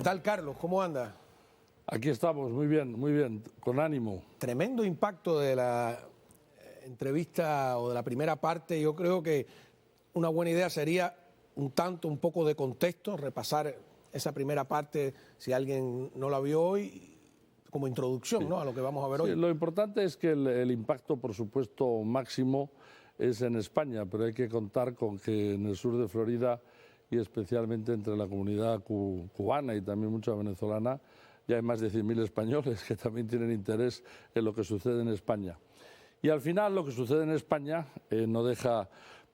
¿Qué tal, Carlos? ¿Cómo anda? Aquí estamos, muy bien, con ánimo. Tremendo impacto de la entrevista o de la primera parte. Yo creo que una buena idea sería un poco de contexto, repasar esa primera parte, si alguien no la vio hoy, como introducción, ¿no?, a lo que vamos a ver hoy. Lo importante es que el impacto, por supuesto, máximo es en España, pero hay que contar con que en el sur de Florida y especialmente entre la comunidad cubana y también mucha venezolana, ya hay más de 100.000 españoles que también tienen interés en lo que sucede en España. Y al final lo que sucede en España no deja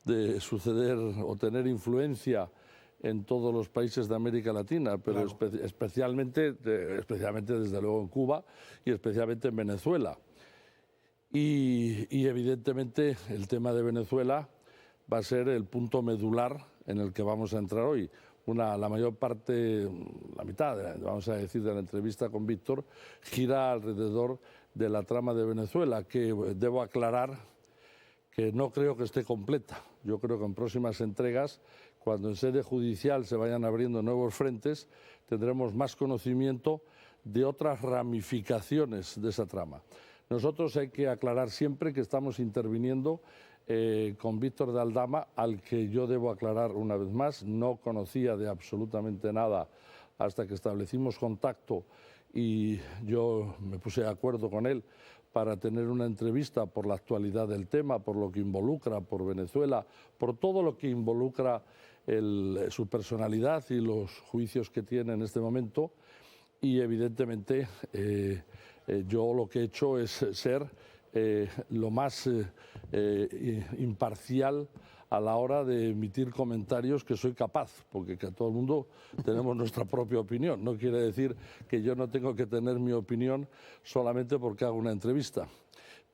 de suceder o tener influencia en todos los países de América Latina, pero claro, especialmente desde luego en Cuba y especialmente en Venezuela. Y evidentemente el tema de Venezuela va a ser el punto medular en el que vamos a entrar hoy. La mayor parte, la mitad, vamos a decir, de la entrevista con Víctor gira alrededor de la trama de Venezuela, que debo aclarar que no creo que esté completa. Yo creo que en próximas entregas, cuando en sede judicial se vayan abriendo nuevos frentes, tendremos más conocimiento de otras ramificaciones de esa trama. Nosotros hay que aclarar siempre que estamos interviniendo con Víctor de Aldama, al que yo debo aclarar una vez más, no conocía de absolutamente nada hasta que establecimos contacto y yo me puse de acuerdo con él para tener una entrevista por la actualidad del tema, por lo que involucra, por Venezuela, por todo lo que involucra su personalidad y los juicios que tiene en este momento. Y evidentemente yo lo que he hecho es ser lo más imparcial a la hora de emitir comentarios que soy capaz, porque que todo el mundo tenemos nuestra propia opinión. No quiere decir que yo no tengo que tener mi opinión solamente porque hago una entrevista.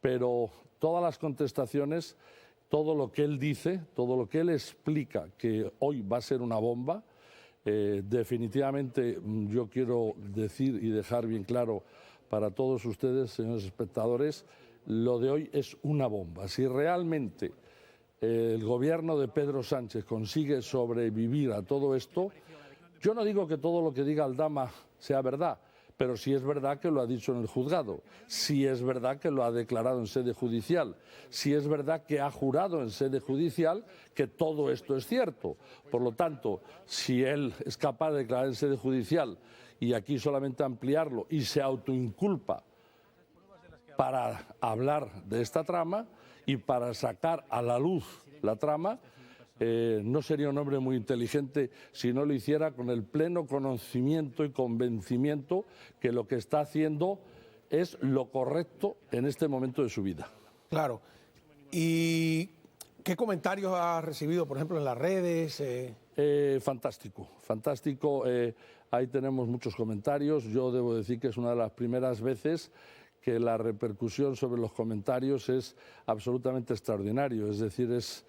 Pero todas las contestaciones, todo lo que él dice, todo lo que él explica que hoy va a ser una bomba, definitivamente yo quiero decir y dejar bien claro para todos ustedes, señores espectadores, lo de hoy es una bomba. Si realmente el gobierno de Pedro Sánchez consigue sobrevivir a todo esto, yo no digo que todo lo que diga Aldama sea verdad, pero sí es verdad que lo ha dicho en el juzgado, sí es verdad que lo ha declarado en sede judicial, sí es verdad que ha jurado en sede judicial que todo esto es cierto. Por lo tanto, si él es capaz de declarar en sede judicial y aquí solamente ampliarlo y se autoinculpa para hablar de esta trama y para sacar a la luz la trama, no sería un hombre muy inteligente si no lo hiciera con el pleno conocimiento y convencimiento que lo que está haciendo es lo correcto en este momento de su vida. Claro. ¿Y qué comentarios ha recibido, por ejemplo, en las redes? Fantástico, fantástico. Ahí tenemos muchos comentarios. Yo debo decir que es una de las primeras veces que la repercusión sobre los comentarios es absolutamente extraordinario. Es decir, es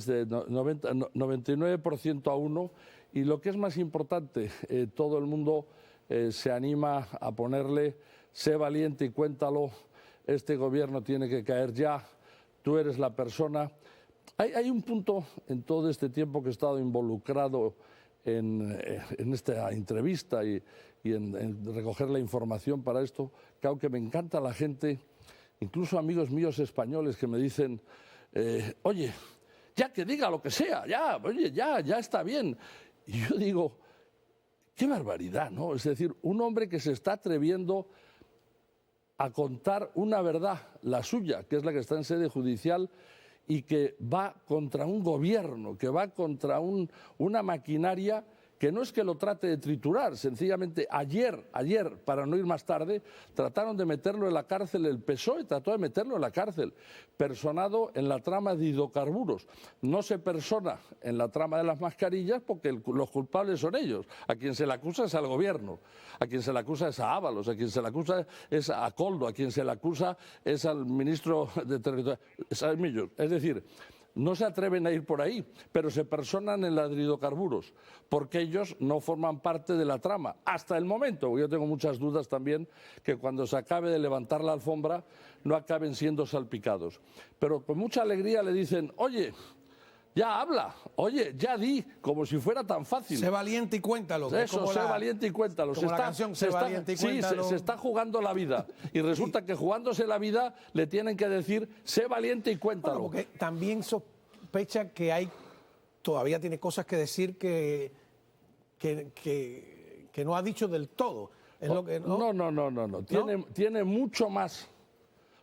de 99% a 1, y lo que es más importante, todo el mundo se anima a ponerle: sé valiente y cuéntalo, este gobierno tiene que caer ya, tú eres la persona. Hay un punto en todo este tiempo que he estado involucrado en esta entrevista y en recoger la información para esto, que aunque me encanta la gente, incluso amigos míos españoles que me dicen, oye, ya que diga lo que sea, ya, oye, ya está bien. Y yo digo, qué barbaridad, ¿no? Es decir, un hombre que se está atreviendo a contar una verdad, la suya, que es la que está en sede judicial, y que va contra un gobierno, que va contra una maquinaria que no es que lo trate de triturar, sencillamente ayer, para no ir más tarde, trataron de meterlo en la cárcel, el PSOE trató de meterlo en la cárcel, personado en la trama de hidrocarburos. No se persona en la trama de las mascarillas porque los culpables son ellos. A quien se le acusa es al gobierno, a quien se le acusa es a Ábalos, a quien se le acusa es a Koldo, a quien se le acusa es al ministro de Territorio, es a Millos. Es decir, no se atreven a ir por ahí, pero se personan en la de hidrocarburos, porque ellos no forman parte de la trama, hasta el momento. Yo tengo muchas dudas también que cuando se acabe de levantar la alfombra no acaben siendo salpicados. Pero con mucha alegría le dicen, oye, Ya habla. Oye, ya di, como si fuera tan fácil. Sé valiente y cuéntalo. Que Eso, sé valiente y cuéntalo. Como la canción, sé valiente y cuéntalo. Sí, se está jugando la vida. Y resulta que jugándose la vida le tienen que decir, sé valiente y cuéntalo. Bueno, porque también sospecha que todavía tiene cosas que decir que no ha dicho del todo. Es lo que, ¿no? No. Tiene mucho más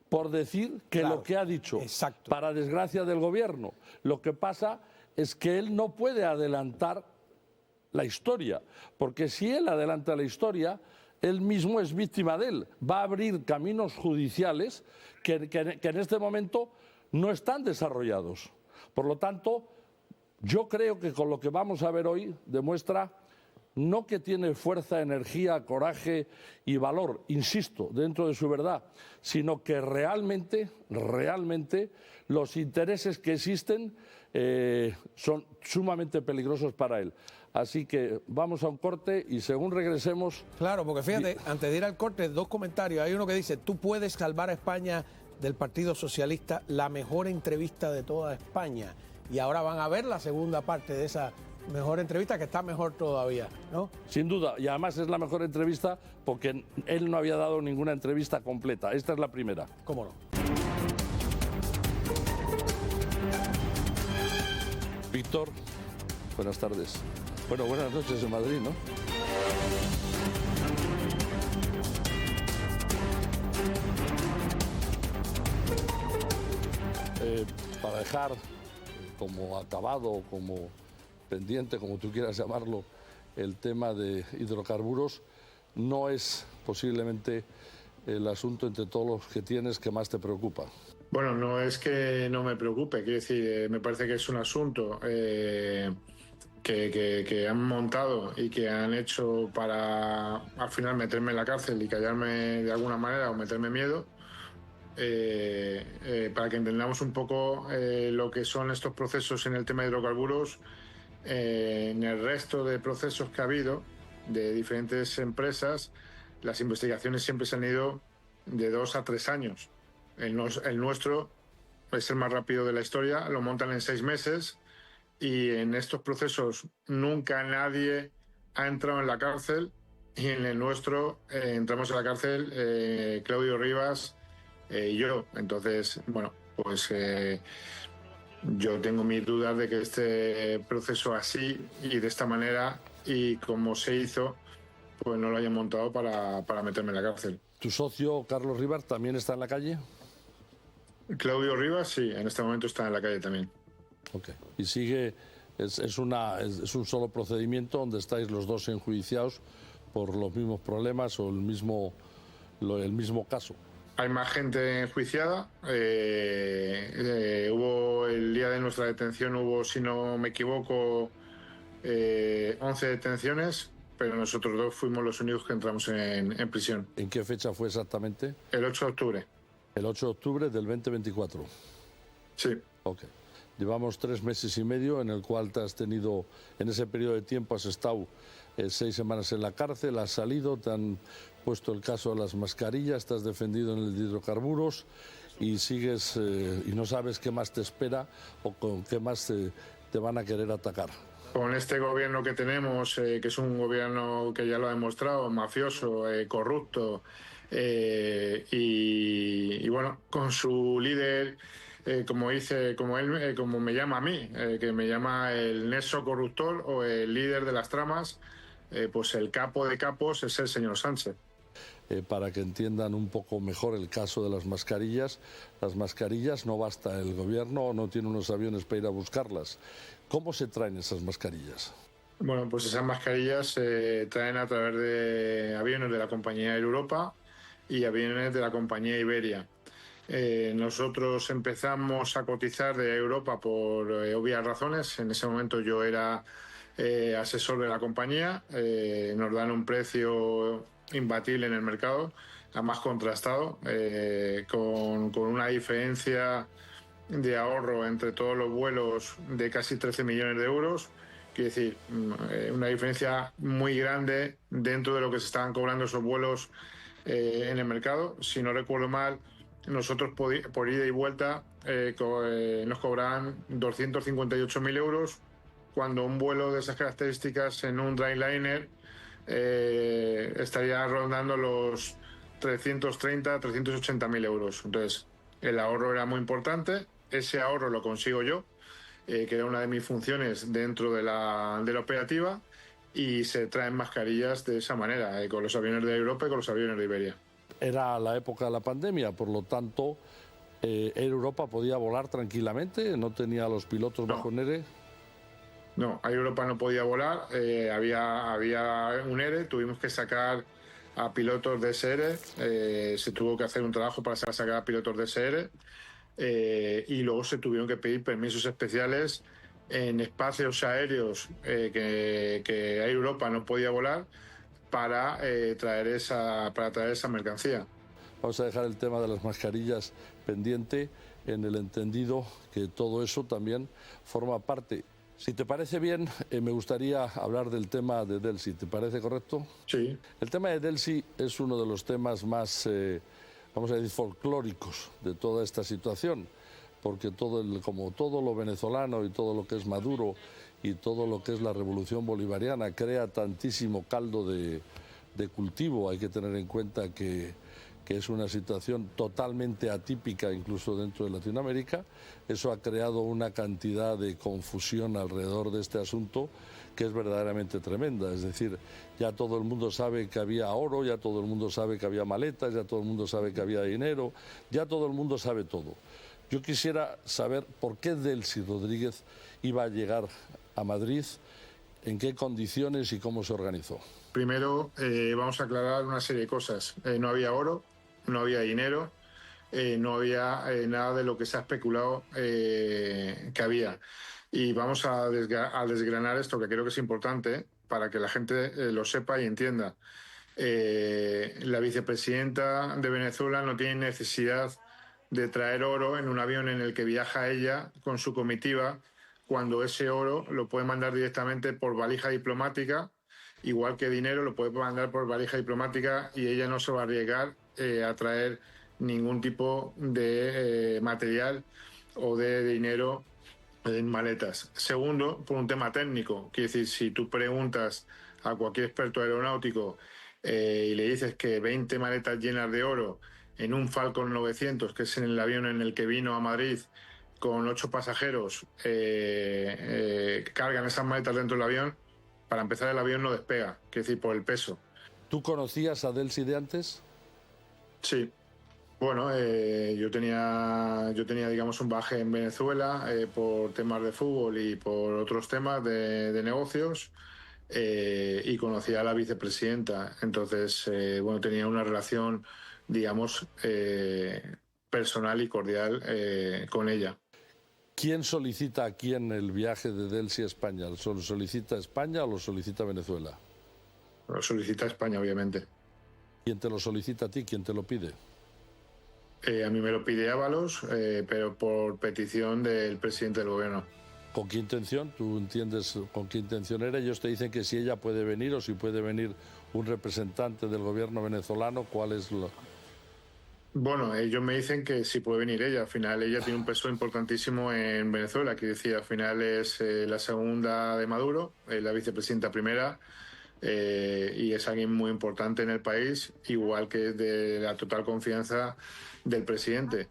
por decir que lo que ha dicho. Exacto. Para desgracia del gobierno. Lo que pasa es que él no puede adelantar la historia, porque si él adelanta la historia, él mismo es víctima de él. Va a abrir caminos judiciales que en este momento no están desarrollados. Por lo tanto, yo creo que con lo que vamos a ver hoy demuestra no que tiene fuerza, energía, coraje y valor, insisto, dentro de su verdad, sino que realmente los intereses que existen son sumamente peligrosos para él. Así que vamos a un corte y según regresemos... Claro, porque fíjate, antes de ir al corte, dos comentarios. Hay uno que dice, tú puedes salvar a España del Partido Socialista, la mejor entrevista de toda España. Y ahora van a ver la segunda parte de esa mejor entrevista, que está mejor todavía, ¿no? Sin duda, y además es la mejor entrevista porque él no había dado ninguna entrevista completa. Esta es la primera. ¿Cómo no? Víctor, buenas tardes. Bueno, buenas noches en Madrid, ¿no? Para dejar como acabado, como pendiente, como tú quieras llamarlo, el tema de hidrocarburos, no es posiblemente el asunto entre todos los que tienes que más te preocupa. Bueno, no es que no me preocupe, quiero decir, me parece que es un asunto que han montado y que han hecho para al final meterme en la cárcel y callarme de alguna manera o meterme miedo, para que entendamos un poco lo que son estos procesos en el tema de hidrocarburos. En el resto de procesos que ha habido de diferentes empresas, las investigaciones siempre se han ido de 2 a 3 años. El nuestro es el más rápido de la historia, lo montan en 6 meses y en estos procesos nunca nadie ha entrado en la cárcel y en el nuestro entramos en la cárcel Claudio Rivas y yo. Entonces, bueno, pues... yo tengo mis dudas de que este proceso así y de esta manera y como se hizo, pues no lo hayan montado para meterme en la cárcel. ¿Tu socio Carlos Rivas también está en la calle? Claudio Rivas, sí, en este momento está en la calle también. Ok. Y sigue, es un solo procedimiento donde estáis los dos enjuiciados por los mismos problemas o el mismo caso. Hay más gente enjuiciada. Hubo el día de nuestra detención, si no me equivoco, 11 detenciones, pero nosotros dos fuimos los únicos que entramos en prisión. ¿En qué fecha fue exactamente? El 8 de octubre. El 8 de octubre del 2024. Sí. Ok. Llevamos 3 meses y medio en el cual te has tenido, en ese periodo de tiempo has estado 6 semanas en la cárcel, has salido, te han puesto el caso de las mascarillas, te has defendido en el de hidrocarburos y sigues y no sabes qué más te espera o con qué más te van a querer atacar. Con este gobierno que tenemos, que es un gobierno que ya lo ha demostrado, mafioso, corrupto, y bueno, con su líder, como me llama a mí, que me llama el nexo corruptor o el líder de las tramas, pues el capo de capos es el señor Sánchez. Para que entiendan un poco mejor el caso de las mascarillas no basta el gobierno, no tiene unos aviones para ir a buscarlas. ¿Cómo se traen esas mascarillas? Bueno, pues esas mascarillas se traen a través de aviones de la compañía Air Europa y aviones de la compañía Iberia. Nosotros empezamos a cotizar de Europa por obvias razones. En ese momento yo era asesor de la compañía. Nos dan un precio imbatible en el mercado, además contrastado, con una diferencia de ahorro entre todos los vuelos de casi 13 millones de euros. Quiere decir, una diferencia muy grande dentro de lo que se estaban cobrando esos vuelos en el mercado. Si no recuerdo mal, nosotros por ida y vuelta nos cobraban 258.000 euros, cuando un vuelo de esas características en un Dreamliner estaría rondando los 330, 380.000 euros. Entonces, el ahorro era muy importante. Ese ahorro lo consigo yo, que era una de mis funciones dentro de la operativa, y se traen mascarillas de esa manera, con los aviones de Europa y con los aviones de Iberia. Era la época de la pandemia, por lo tanto, Air Europa podía volar tranquilamente, no tenía a los pilotos bajo ERE. No, Air Europa no podía volar, había un ERE, tuvimos que sacar a pilotos de ese ERE, se tuvo que hacer un trabajo para sacar a pilotos de ese ERE, y luego se tuvieron que pedir permisos especiales en espacios aéreos que Air Europa no podía volar para traer esa mercancía. Vamos a dejar el tema de las mascarillas pendiente, en el entendido que todo eso también forma parte. Si te parece bien, me gustaría hablar del tema de Delsi. ¿Te parece correcto? Sí. El tema de Delsi es uno de los temas más, vamos a decir, folclóricos de toda esta situación, porque como todo lo venezolano y todo lo que es Maduro y todo lo que es la revolución bolivariana crea tantísimo caldo de cultivo, hay que tener en cuenta que es una situación totalmente atípica incluso dentro de Latinoamérica. Eso ha creado una cantidad de confusión alrededor de este asunto que es verdaderamente tremenda. Es decir, ya todo el mundo sabe que había oro, ya todo el mundo sabe que había maletas, ya todo el mundo sabe que había dinero, ya todo el mundo sabe todo. Yo quisiera saber por qué Delcy Rodríguez iba a llegar a Madrid, en qué condiciones y cómo se organizó. Primero, vamos a aclarar una serie de cosas. No había oro, no había dinero, no había nada de lo que se ha especulado que había. Y vamos a desgranar esto, que creo que es importante para que la gente lo sepa y entienda. La vicepresidenta de Venezuela no tiene necesidad de traer oro en un avión en el que viaja ella con su comitiva, cuando ese oro lo puede mandar directamente por valija diplomática, igual que dinero lo puede mandar por valija diplomática, y ella no se va a arriesgar a traer ningún tipo de material o de dinero en maletas. Segundo, por un tema técnico, quiere decir, si tú preguntas a cualquier experto aeronáutico y le dices que 20 maletas llenas de oro en un Falcon 900, que es en el avión en el que vino a Madrid con 8 pasajeros, cargan esas maletas dentro del avión, para empezar el avión no despega, quiere decir, por el peso. ¿Tú conocías a Delcy de antes? Sí. Bueno, yo tenía, digamos, un bagaje en Venezuela por temas de fútbol y por otros temas de negocios, y conocía a la vicepresidenta. Entonces, bueno, tenía una relación, digamos, personal y cordial con ella. ¿Quién solicita a quién el viaje de Delcy a España? ¿Lo solicita España o lo solicita Venezuela? Lo solicita España, obviamente. ¿Quién te lo solicita a ti? ¿Quién te lo pide? A mí me lo pide Ábalos, pero por petición del presidente del gobierno. ¿Con qué intención? ¿Tú entiendes con qué intención era? Ellos te dicen que si ella puede venir o si puede venir un representante del gobierno venezolano, ¿cuál es lo...? Bueno, ellos me dicen que sí puede venir ella. Al final ella tiene un peso importantísimo en Venezuela, que decía, al final es la segunda de Maduro, la vicepresidenta primera, y es alguien muy importante en el país, igual que de la total confianza del presidente.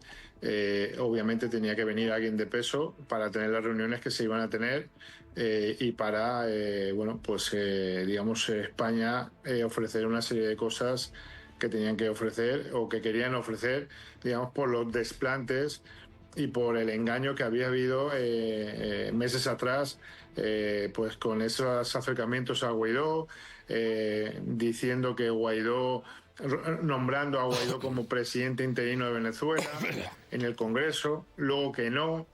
Obviamente tenía que venir alguien de peso para tener las reuniones que se iban a tener, y para, bueno, pues digamos, España ofrecer una serie de cosas que tenían que ofrecer o que querían ofrecer, digamos, por los desplantes y por el engaño que había habido meses atrás, pues con esos acercamientos a Guaidó, diciendo que Guaidó, nombrando a Guaidó como presidente interino de Venezuela en el Congreso, luego que no.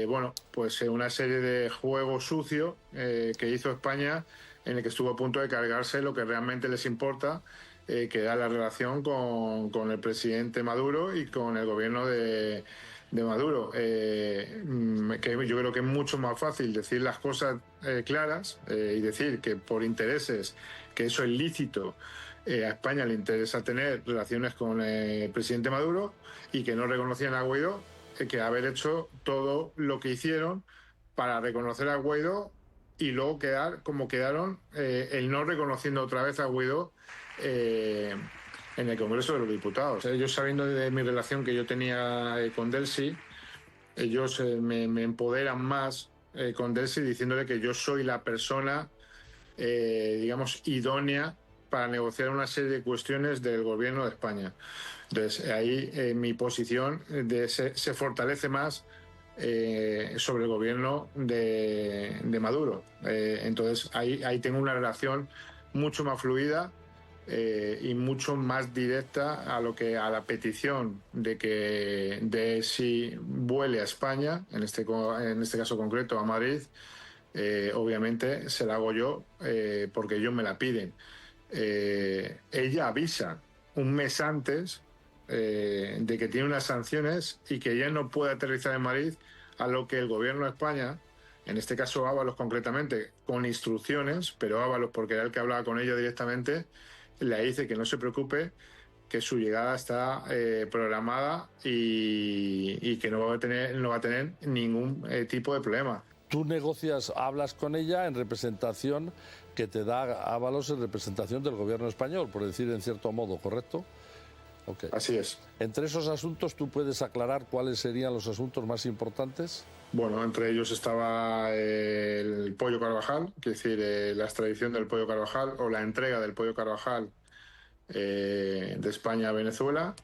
Bueno, pues una serie de juegos sucios que hizo España, en el que estuvo a punto de cargarse lo que realmente les importa, que da la relación con el presidente Maduro y con el gobierno de Maduro. Que yo creo que es mucho más fácil decir las cosas claras y decir que por intereses, que eso es lícito, a España le interesa tener relaciones con el presidente Maduro y que no reconocían a Guaidó, que haber hecho todo lo que hicieron para reconocer a Guaidó y luego quedar como quedaron, el no reconociendo otra vez a Guaidó en el Congreso de los Diputados. Ellos, sabiendo de mi relación que yo tenía con Delcy, ellos me empoderan más con Delcy, diciéndole que yo soy la persona, digamos, idónea para negociar una serie de cuestiones del gobierno de España. Entonces, ahí mi posición se fortalece más sobre el gobierno de Maduro. Entonces, ahí tengo una relación mucho más fluida y mucho más directa a la petición de que si vuele a España, en este caso concreto a Madrid. Obviamente se la hago yo porque ellos me la piden. Ella avisa un mes antes de que tiene unas sanciones y que ella no puede aterrizar en Madrid, a lo que el gobierno de España, en este caso Ábalos concretamente, con instrucciones, pero Ábalos, porque era el que hablaba con ella directamente, le dice que no se preocupe, que su llegada está programada y que no va a tener ningún tipo de problema. Tú negocias, hablas con ella en representación que te da Ábalos en representación del gobierno español, por decir en cierto modo, ¿correcto? Okay. Así es. Entre esos asuntos, ¿tú puedes aclarar cuáles serían los asuntos más importantes? Bueno, entre ellos estaba el pollo Carvajal, es decir, la extradición del pollo Carvajal o la entrega del pollo Carvajal de España a Venezuela.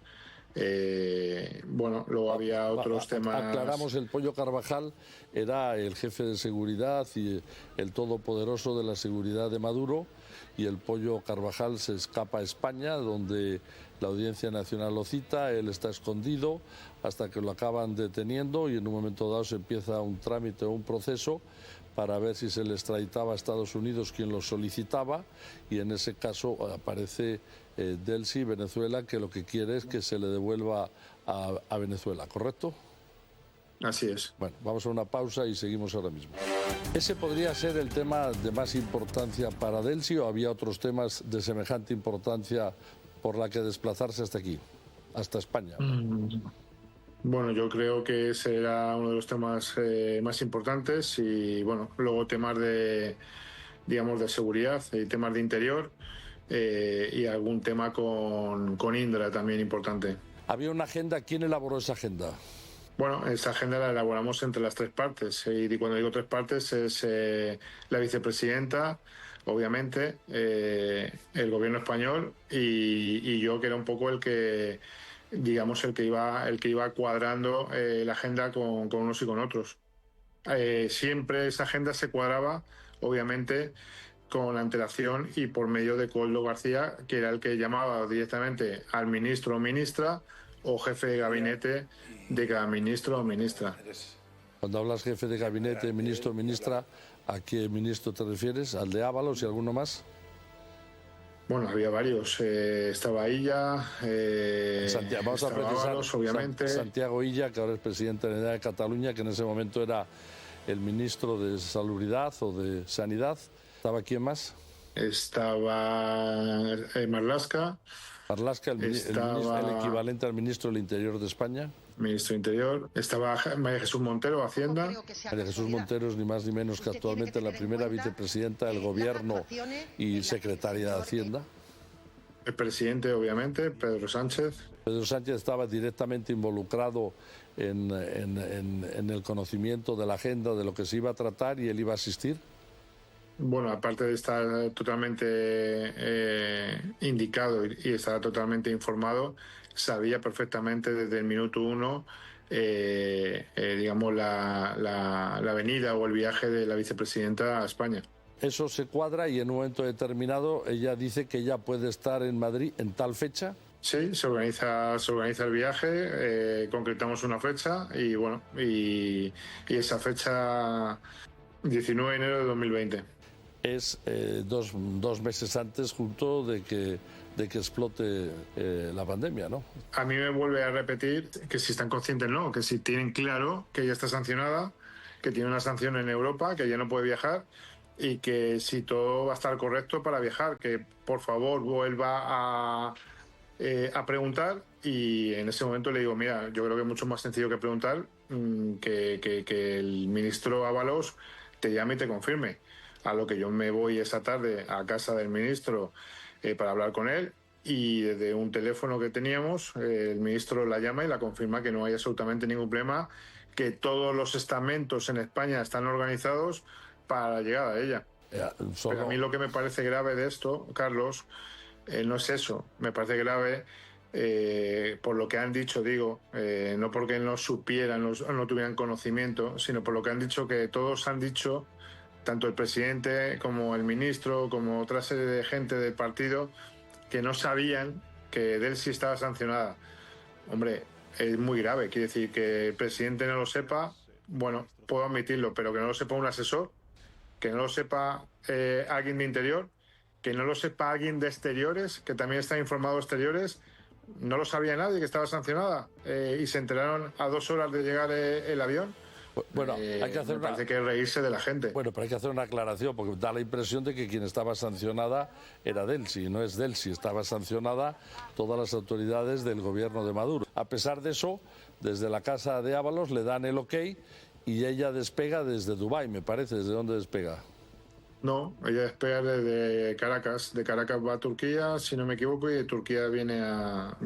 Bueno, luego había otros temas. Aclaramos, el pollo Carvajal era el jefe de seguridad y el todopoderoso de la seguridad de Maduro, y el pollo Carvajal se escapa a España, donde la Audiencia Nacional lo cita, él está escondido hasta que lo acaban deteniendo y en un momento dado se empieza un trámite o un proceso para ver si se le extraditaba a Estados Unidos, quien lo solicitaba, y en ese caso aparece Delcy, Venezuela, que lo que quiere es que se le devuelva a Venezuela, ¿correcto? Así es. Bueno, vamos a una pausa y seguimos ahora mismo. ¿Ese podría ser el tema de más importancia para Delcy o había otros temas de semejante importancia por la que desplazarse hasta aquí, hasta España? Bueno, yo creo que ese era uno de los temas más importantes y, bueno, luego temas de, digamos, de seguridad y temas de interior y algún tema con Indra también importante. Había una agenda. ¿Quién elaboró esa agenda? Bueno, esa agenda la elaboramos entre las tres partes y cuando digo tres partes es la vicepresidenta, obviamente, el gobierno español y yo, que era un poco el que, digamos, el que iba cuadrando la agenda con unos y con otros. Siempre esa agenda se cuadraba, obviamente, con antelación y por medio de Koldo García, que era el que llamaba directamente al ministro o ministra o jefe de gabinete de cada ministro o ministra. Cuando hablas jefe de gabinete, ministro o ministra, ¿a qué ministro te refieres? ¿Al de Ábalos y alguno más? Bueno, había varios. Estaba Illa, vamos a precisar, Ábalos, obviamente. Santiago Illa, que ahora es presidente de la Generalitat de Cataluña, que en ese momento era el ministro de Salubridad o de Sanidad. ¿Estaba quién más? Estaba Marlaska. Marlaska, el equivalente al ministro del Interior de España. Ministro de Interior. Estaba María Jesús Montero, Hacienda. María Jesús Montero es ni más ni menos que actualmente la primera vicepresidenta del Gobierno y secretaria de Hacienda. El presidente, obviamente, Pedro Sánchez. Pedro Sánchez estaba directamente involucrado en el conocimiento de la agenda, de lo que se iba a tratar, y él iba a asistir. Bueno, aparte de estar totalmente indicado y estar totalmente informado, sabía perfectamente desde el minuto uno, digamos, la venida o el viaje de la vicepresidenta a España. Eso se cuadra y en un momento determinado ella dice que ya puede estar en Madrid en tal fecha. Sí, se organiza el viaje, concretamos una fecha y bueno, y esa fecha, 19 de enero de 2020. Es dos meses antes justo de que explote la pandemia, ¿no? A mí me vuelve a repetir que si están conscientes, no, que si tienen claro que ella está sancionada, que tiene una sanción en Europa, que ya no puede viajar y que si todo va a estar correcto para viajar, que por favor vuelva a preguntar. Y en ese momento le digo, mira, yo creo que es mucho más sencillo que preguntar, que el ministro Ábalos te llame y te confirme. A lo que yo me voy esa tarde a casa del ministro para hablar con él, y desde un teléfono que teníamos el ministro la llama y la confirma que no hay absolutamente ningún problema, que todos los estamentos en España están organizados para la llegada de ella. Pero a mí lo que me parece grave de esto, Carlos, no es eso. Me parece grave por lo que han dicho, digo, no porque no supieran o no tuvieran conocimiento, sino por lo que han dicho, que todos han dicho, tanto el presidente como el ministro, como otra serie de gente del partido, que no sabían que Delcy estaba sancionada. Hombre, es muy grave. Quiere decir que el presidente no lo sepa, bueno, puedo admitirlo, pero que no lo sepa un asesor, que no lo sepa alguien de interior, que no lo sepa alguien de exteriores, que también está informado de exteriores. No lo sabía nadie que estaba sancionada, y se enteraron a 2 horas de llegar el avión. Bueno, hay que hacer parece que es reírse de la gente. Bueno, pero hay que hacer una aclaración, porque da la impresión de que quien estaba sancionada era Delcy. No es Delcy, estaba sancionada todas las autoridades del gobierno de Maduro. A pesar de eso, desde la casa de Ábalos le dan el ok y ella despega desde Dubái, me parece. ¿Desde dónde despega? No, ella despega desde Caracas. De Caracas va a Turquía, si no me equivoco, y de Turquía viene a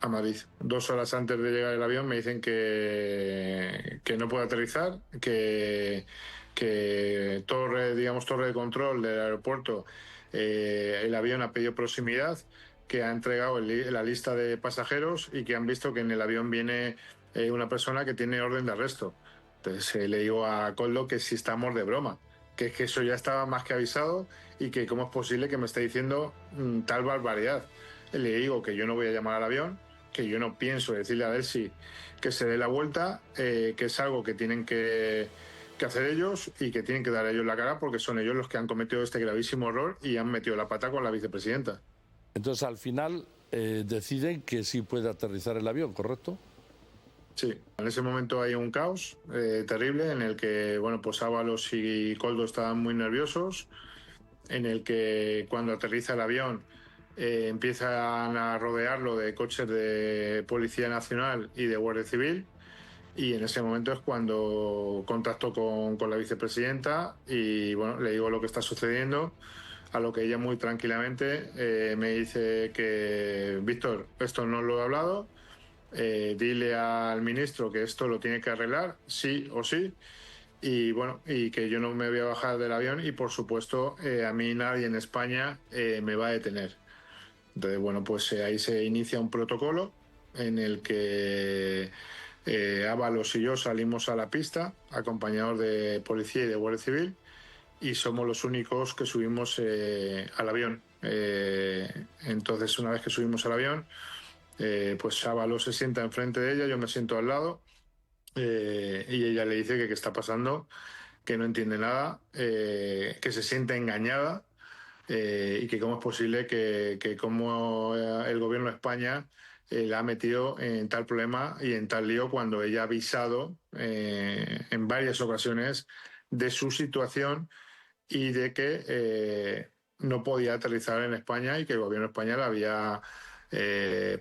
Madrid. 2 horas antes de llegar el avión me dicen que no puede aterrizar, que torre de control del aeropuerto, el avión ha pedido proximidad, que ha entregado la lista de pasajeros y que han visto que en el avión viene una persona que tiene orden de arresto. Entonces le digo a Coldo que si estamos de broma, que es que eso ya estaba más que avisado y que cómo es posible que me esté diciendo tal barbaridad. Le digo que yo no voy a llamar al avión, que yo no pienso decirle a Delcy que se dé la vuelta, que es algo que tienen que hacer ellos y que tienen que dar ellos la cara, porque son ellos los que han cometido este gravísimo error y han metido la pata con la vicepresidenta. Entonces, al final, deciden que sí puede aterrizar el avión, ¿correcto? Sí, en ese momento hay un caos terrible en el que, bueno, pues Ábalos y Coldo estaban muy nerviosos, en el que cuando aterriza el avión empiezan a rodearlo de coches de Policía Nacional y de Guardia Civil, y en ese momento es cuando contacto con la vicepresidenta y, bueno, le digo lo que está sucediendo, a lo que ella muy tranquilamente me dice que, Víctor, esto no lo he hablado, dile al ministro que esto lo tiene que arreglar, sí o sí, y bueno, y que yo no me voy a bajar del avión y por supuesto a mí nadie en España me va a detener. Entonces, bueno, pues ahí se inicia un protocolo en el que Ábalos y yo salimos a la pista acompañados de policía y de Guardia Civil, y somos los únicos que subimos al avión. Entonces, una vez que subimos al avión, pues Ábalos se sienta enfrente de ella, yo me siento al lado, y ella le dice que qué está pasando, que no entiende nada, que se siente engañada, y que cómo es posible que como el gobierno de España la ha metido en tal problema y en tal lío, cuando ella ha avisado en varias ocasiones de su situación y de que no podía aterrizar en España y que el gobierno de España le había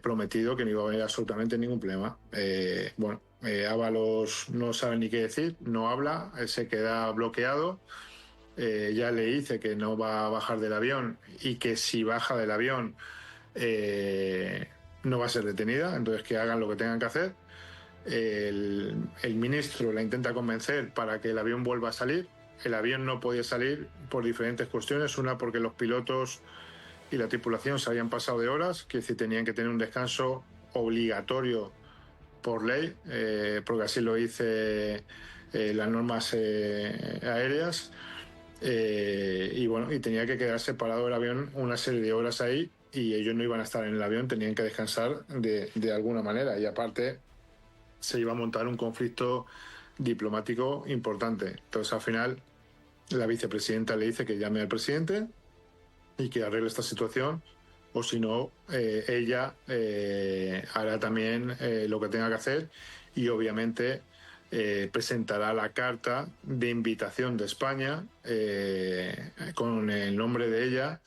prometido que no iba a haber absolutamente ningún problema. Ábalos no sabe ni qué decir, no habla, se queda bloqueado. Ya le dice que no va a bajar del avión y que si baja del avión no va a ser detenida, entonces que hagan lo que tengan que hacer. El ministro la intenta convencer para que el avión vuelva a salir. El avión no podía salir por diferentes cuestiones, una porque los pilotos y la tripulación se habían pasado de horas, que si tenían que tener un descanso obligatorio por ley, porque así lo dice las normas aéreas. Y bueno, y tenía que quedar separado el avión una serie de horas ahí, y ellos no iban a estar en el avión, tenían que descansar de alguna manera, y aparte se iba a montar un conflicto diplomático importante. Entonces al final la vicepresidenta le dice que llame al presidente y que arregle esta situación, o si no, ella hará también lo que tenga que hacer, y obviamente presentará la carta de invitación de España con el nombre de ella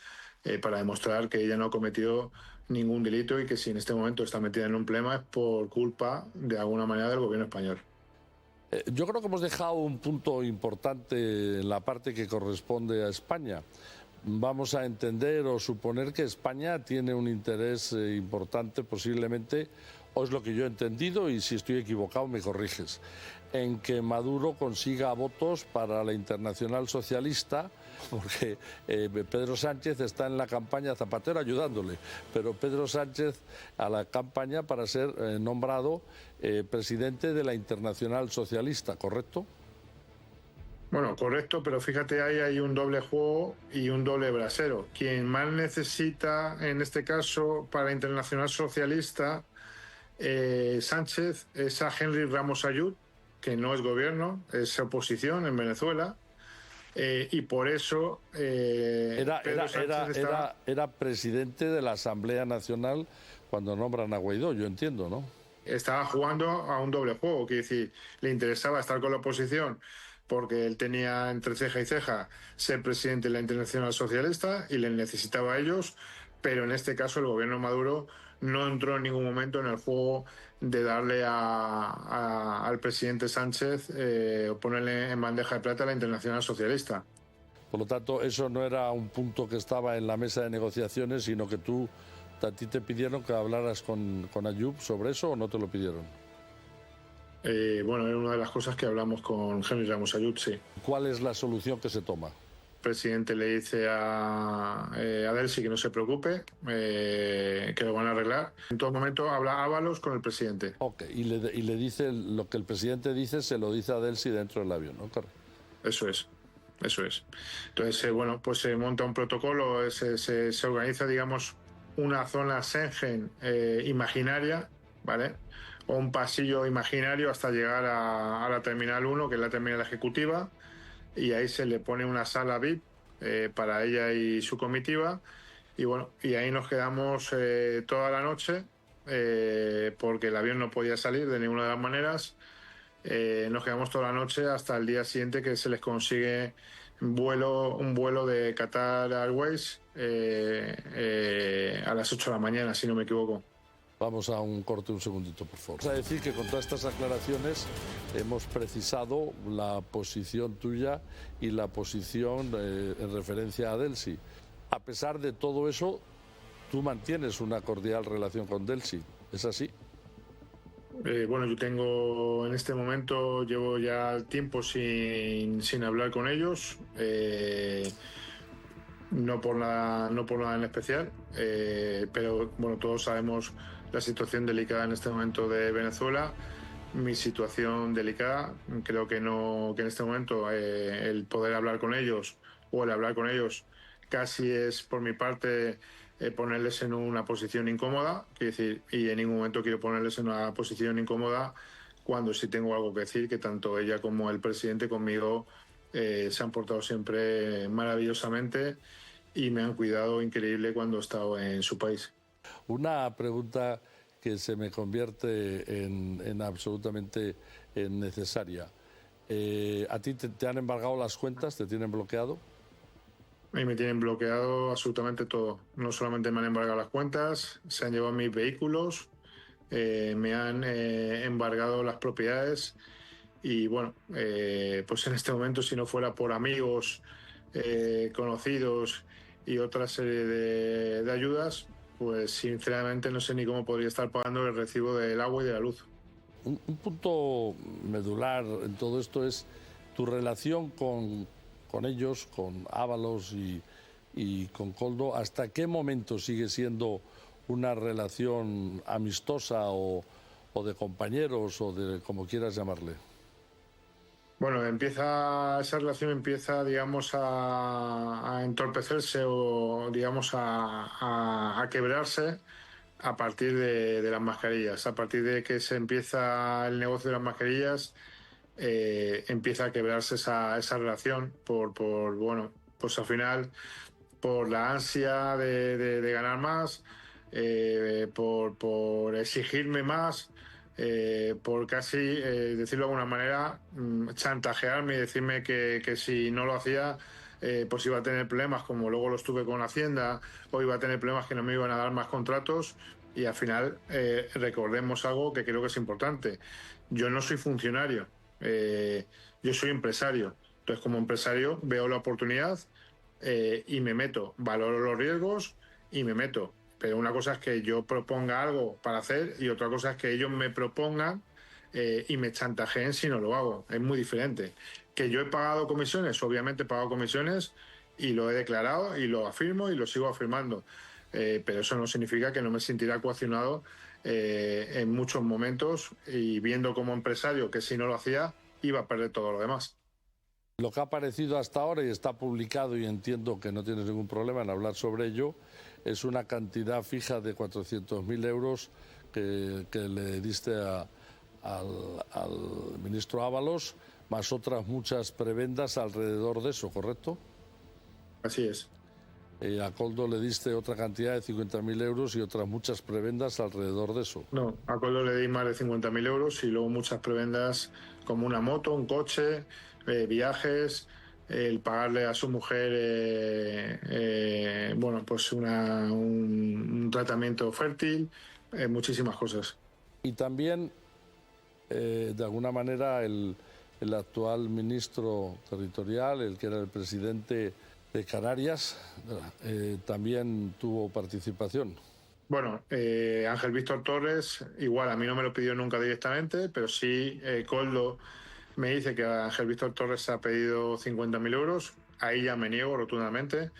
para demostrar que ella no ha cometido ningún delito y que si en este momento está metida en un problema es por culpa, de alguna manera, del gobierno español. Yo creo que hemos dejado un punto importante en la parte que corresponde a España. Vamos a entender o suponer que España tiene un interés importante, posiblemente, o es lo que yo he entendido, y si estoy equivocado me corriges, en que Maduro consiga votos para la Internacional Socialista, porque Pedro Sánchez está en la campaña, Zapatero ayudándole, pero Pedro Sánchez a la campaña para ser nombrado presidente de la Internacional Socialista, ¿correcto? Bueno, correcto, pero fíjate, ahí hay un doble juego y un doble brasero. Quien más necesita, en este caso, para la Internacional Socialista, Sánchez, es a Henry Ramos Ayud, que no es gobierno, es oposición en Venezuela, y por eso era presidente de la Asamblea Nacional cuando nombran a Guaidó, yo entiendo, ¿no? Estaba jugando a un doble juego, quiere decir, le interesaba estar con la oposición porque él tenía entre ceja y ceja ser presidente de la Internacional Socialista y le necesitaba a ellos, pero en este caso el gobierno Maduro no entró en ningún momento en el juego de darle al presidente Sánchez o ponerle en bandeja de plata a la Internacional Socialista. Por lo tanto, eso no era un punto que estaba en la mesa de negociaciones, sino que a ti te pidieron que hablaras con Ayub sobre eso, ¿o no te lo pidieron? Bueno, era una de las cosas que hablamos con Henry Ramos Ayud, sí. ¿Cuál es la solución que se toma? El presidente le dice a Delcy que no se preocupe, que lo van a arreglar. En todo momento habla Ábalos con el presidente. Ok, y le dice lo que el presidente dice, se lo dice a Delcy dentro del avión, ¿no? Correcto. Eso es. Entonces, bueno, pues se monta un protocolo, se organiza, digamos, una zona Schengen imaginaria, ¿vale? O un pasillo imaginario hasta llegar a la Terminal 1, que es la terminal ejecutiva, y ahí se le pone una sala VIP para ella y su comitiva, y bueno, y ahí nos quedamos toda la noche, porque el avión no podía salir de ninguna de las maneras. Nos quedamos toda la noche hasta el día siguiente que se les consigue un vuelo de Qatar Airways a las 8 de la mañana, si no me equivoco. Vamos a un corte un segundito, por favor. Vamos a decir que con todas estas aclaraciones hemos precisado la posición tuya y la posición en referencia a Delcy. A pesar de todo eso, tú mantienes una cordial relación con Delcy, ¿es así? Bueno, yo tengo en este momento, llevo ya tiempo sin hablar con ellos, no por nada en especial, pero bueno, todos sabemos la situación delicada en este momento de Venezuela, mi situación delicada. Creo que en este momento el poder hablar con ellos o el hablar con ellos casi es por mi parte ponerles en una posición incómoda, quiero decir, y en ningún momento quiero ponerles en una posición incómoda cuando sí tengo algo que decir, que tanto ella como el presidente conmigo se han portado siempre maravillosamente y me han cuidado increíble cuando he estado en su país. Una pregunta que se me convierte en absolutamente necesaria. ¿A ti te han embargado las cuentas? ¿Te tienen bloqueado? Y me tienen bloqueado absolutamente todo. No solamente me han embargado las cuentas, se han llevado mis vehículos, me han embargado las propiedades y bueno, pues en este momento, si no fuera por amigos, conocidos y otra serie de ayudas, pues sinceramente no sé ni cómo podría estar pagando el recibo del agua y de la luz. Un punto medular en todo esto es tu relación con ellos, con Ábalos y con Koldo. ¿Hasta qué momento sigue siendo una relación amistosa o de compañeros o de como quieras llamarle? Bueno, esa relación empieza, digamos, a entorpecerse o, digamos, a quebrarse a partir de las mascarillas. A partir de que se empieza el negocio de las mascarillas, empieza a quebrarse esa relación bueno, pues al final, por la ansia de ganar más, por exigirme más, por casi, decirlo de alguna manera, chantajearme y decirme que si no lo hacía, pues iba a tener problemas, como luego los tuve con Hacienda, o iba a tener problemas que no me iban a dar más contratos. Y al final, recordemos algo que creo que es importante. Yo no soy funcionario, yo soy empresario. Entonces, como empresario, veo la oportunidad y me meto, valoro los riesgos y me meto. Pero una cosa es que yo proponga algo para hacer y otra cosa es que ellos me propongan y me chantajeen si no lo hago. Es muy diferente. Que yo he pagado comisiones, obviamente he pagado comisiones y lo he declarado y lo afirmo y lo sigo afirmando. Pero eso no significa que no me sintiera coaccionado en muchos momentos y viendo como empresario que si no lo hacía iba a perder todo lo demás. Lo que ha aparecido hasta ahora y está publicado, y entiendo que no tienes ningún problema en hablar sobre ello, es una cantidad fija de 400.000 euros que le diste al ministro Ábalos, más otras muchas prebendas alrededor de eso, ¿correcto? Así es. A Koldo le diste otra cantidad de 50.000 euros y otras muchas prebendas alrededor de eso. No, a Koldo le di más de 50.000 euros y luego muchas prebendas como una moto, un coche, viajes, el pagarle a su mujer bueno, pues un tratamiento fértil, muchísimas cosas. Y también, de alguna manera, el actual ministro territorial, el que era el presidente de Canarias, también tuvo participación. Bueno, Ángel Víctor Torres, igual a mí no me lo pidió nunca directamente, pero sí Koldo me dice que Ángel Víctor Torres ha pedido 50.000 euros. Ahí ya me niego rotundamente.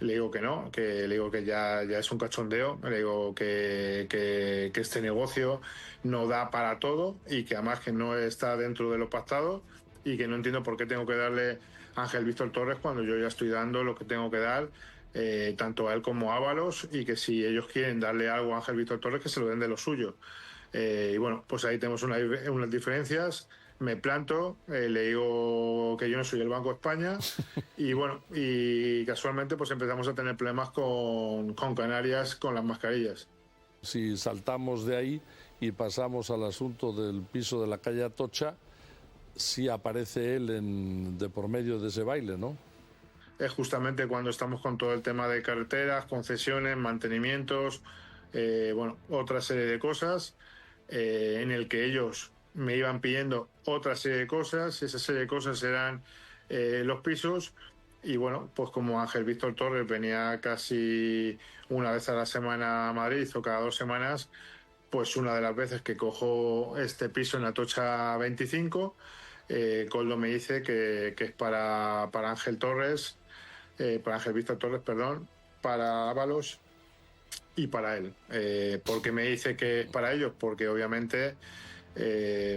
Le digo que no, que le digo que ya es un cachondeo, le digo que este negocio no da para todo y que además que no está dentro de lo pactado y que no entiendo por qué tengo que darle a Ángel Víctor Torres cuando yo ya estoy dando lo que tengo que dar, tanto a él como a Ábalos, y que si ellos quieren darle algo a Ángel Víctor Torres, que se lo den de lo suyo. Y bueno, pues ahí tenemos unas diferencias. Me planto, le digo que yo no soy el Banco de España y bueno, y casualmente pues empezamos a tener problemas con Canarias con las mascarillas. Si saltamos de ahí y pasamos al asunto del piso de la calle Atocha, sí aparece él de por medio de ese baile, ¿no? Es justamente cuando estamos con todo el tema de carreteras, concesiones, mantenimientos, bueno, otra serie de cosas, en el que ellos me iban pidiendo otra serie de cosas. Esa serie de cosas eran los pisos. Y bueno, pues como Ángel Víctor Torres venía casi una vez a la semana a Madrid o cada 2 semanas, pues una de las veces que cojo este piso en Atocha 25, Koldo me dice que es para Ángel Torres, para Ángel Víctor Torres, perdón, para Ábalos y para él. ¿Por qué me dice que es para ellos? Porque obviamente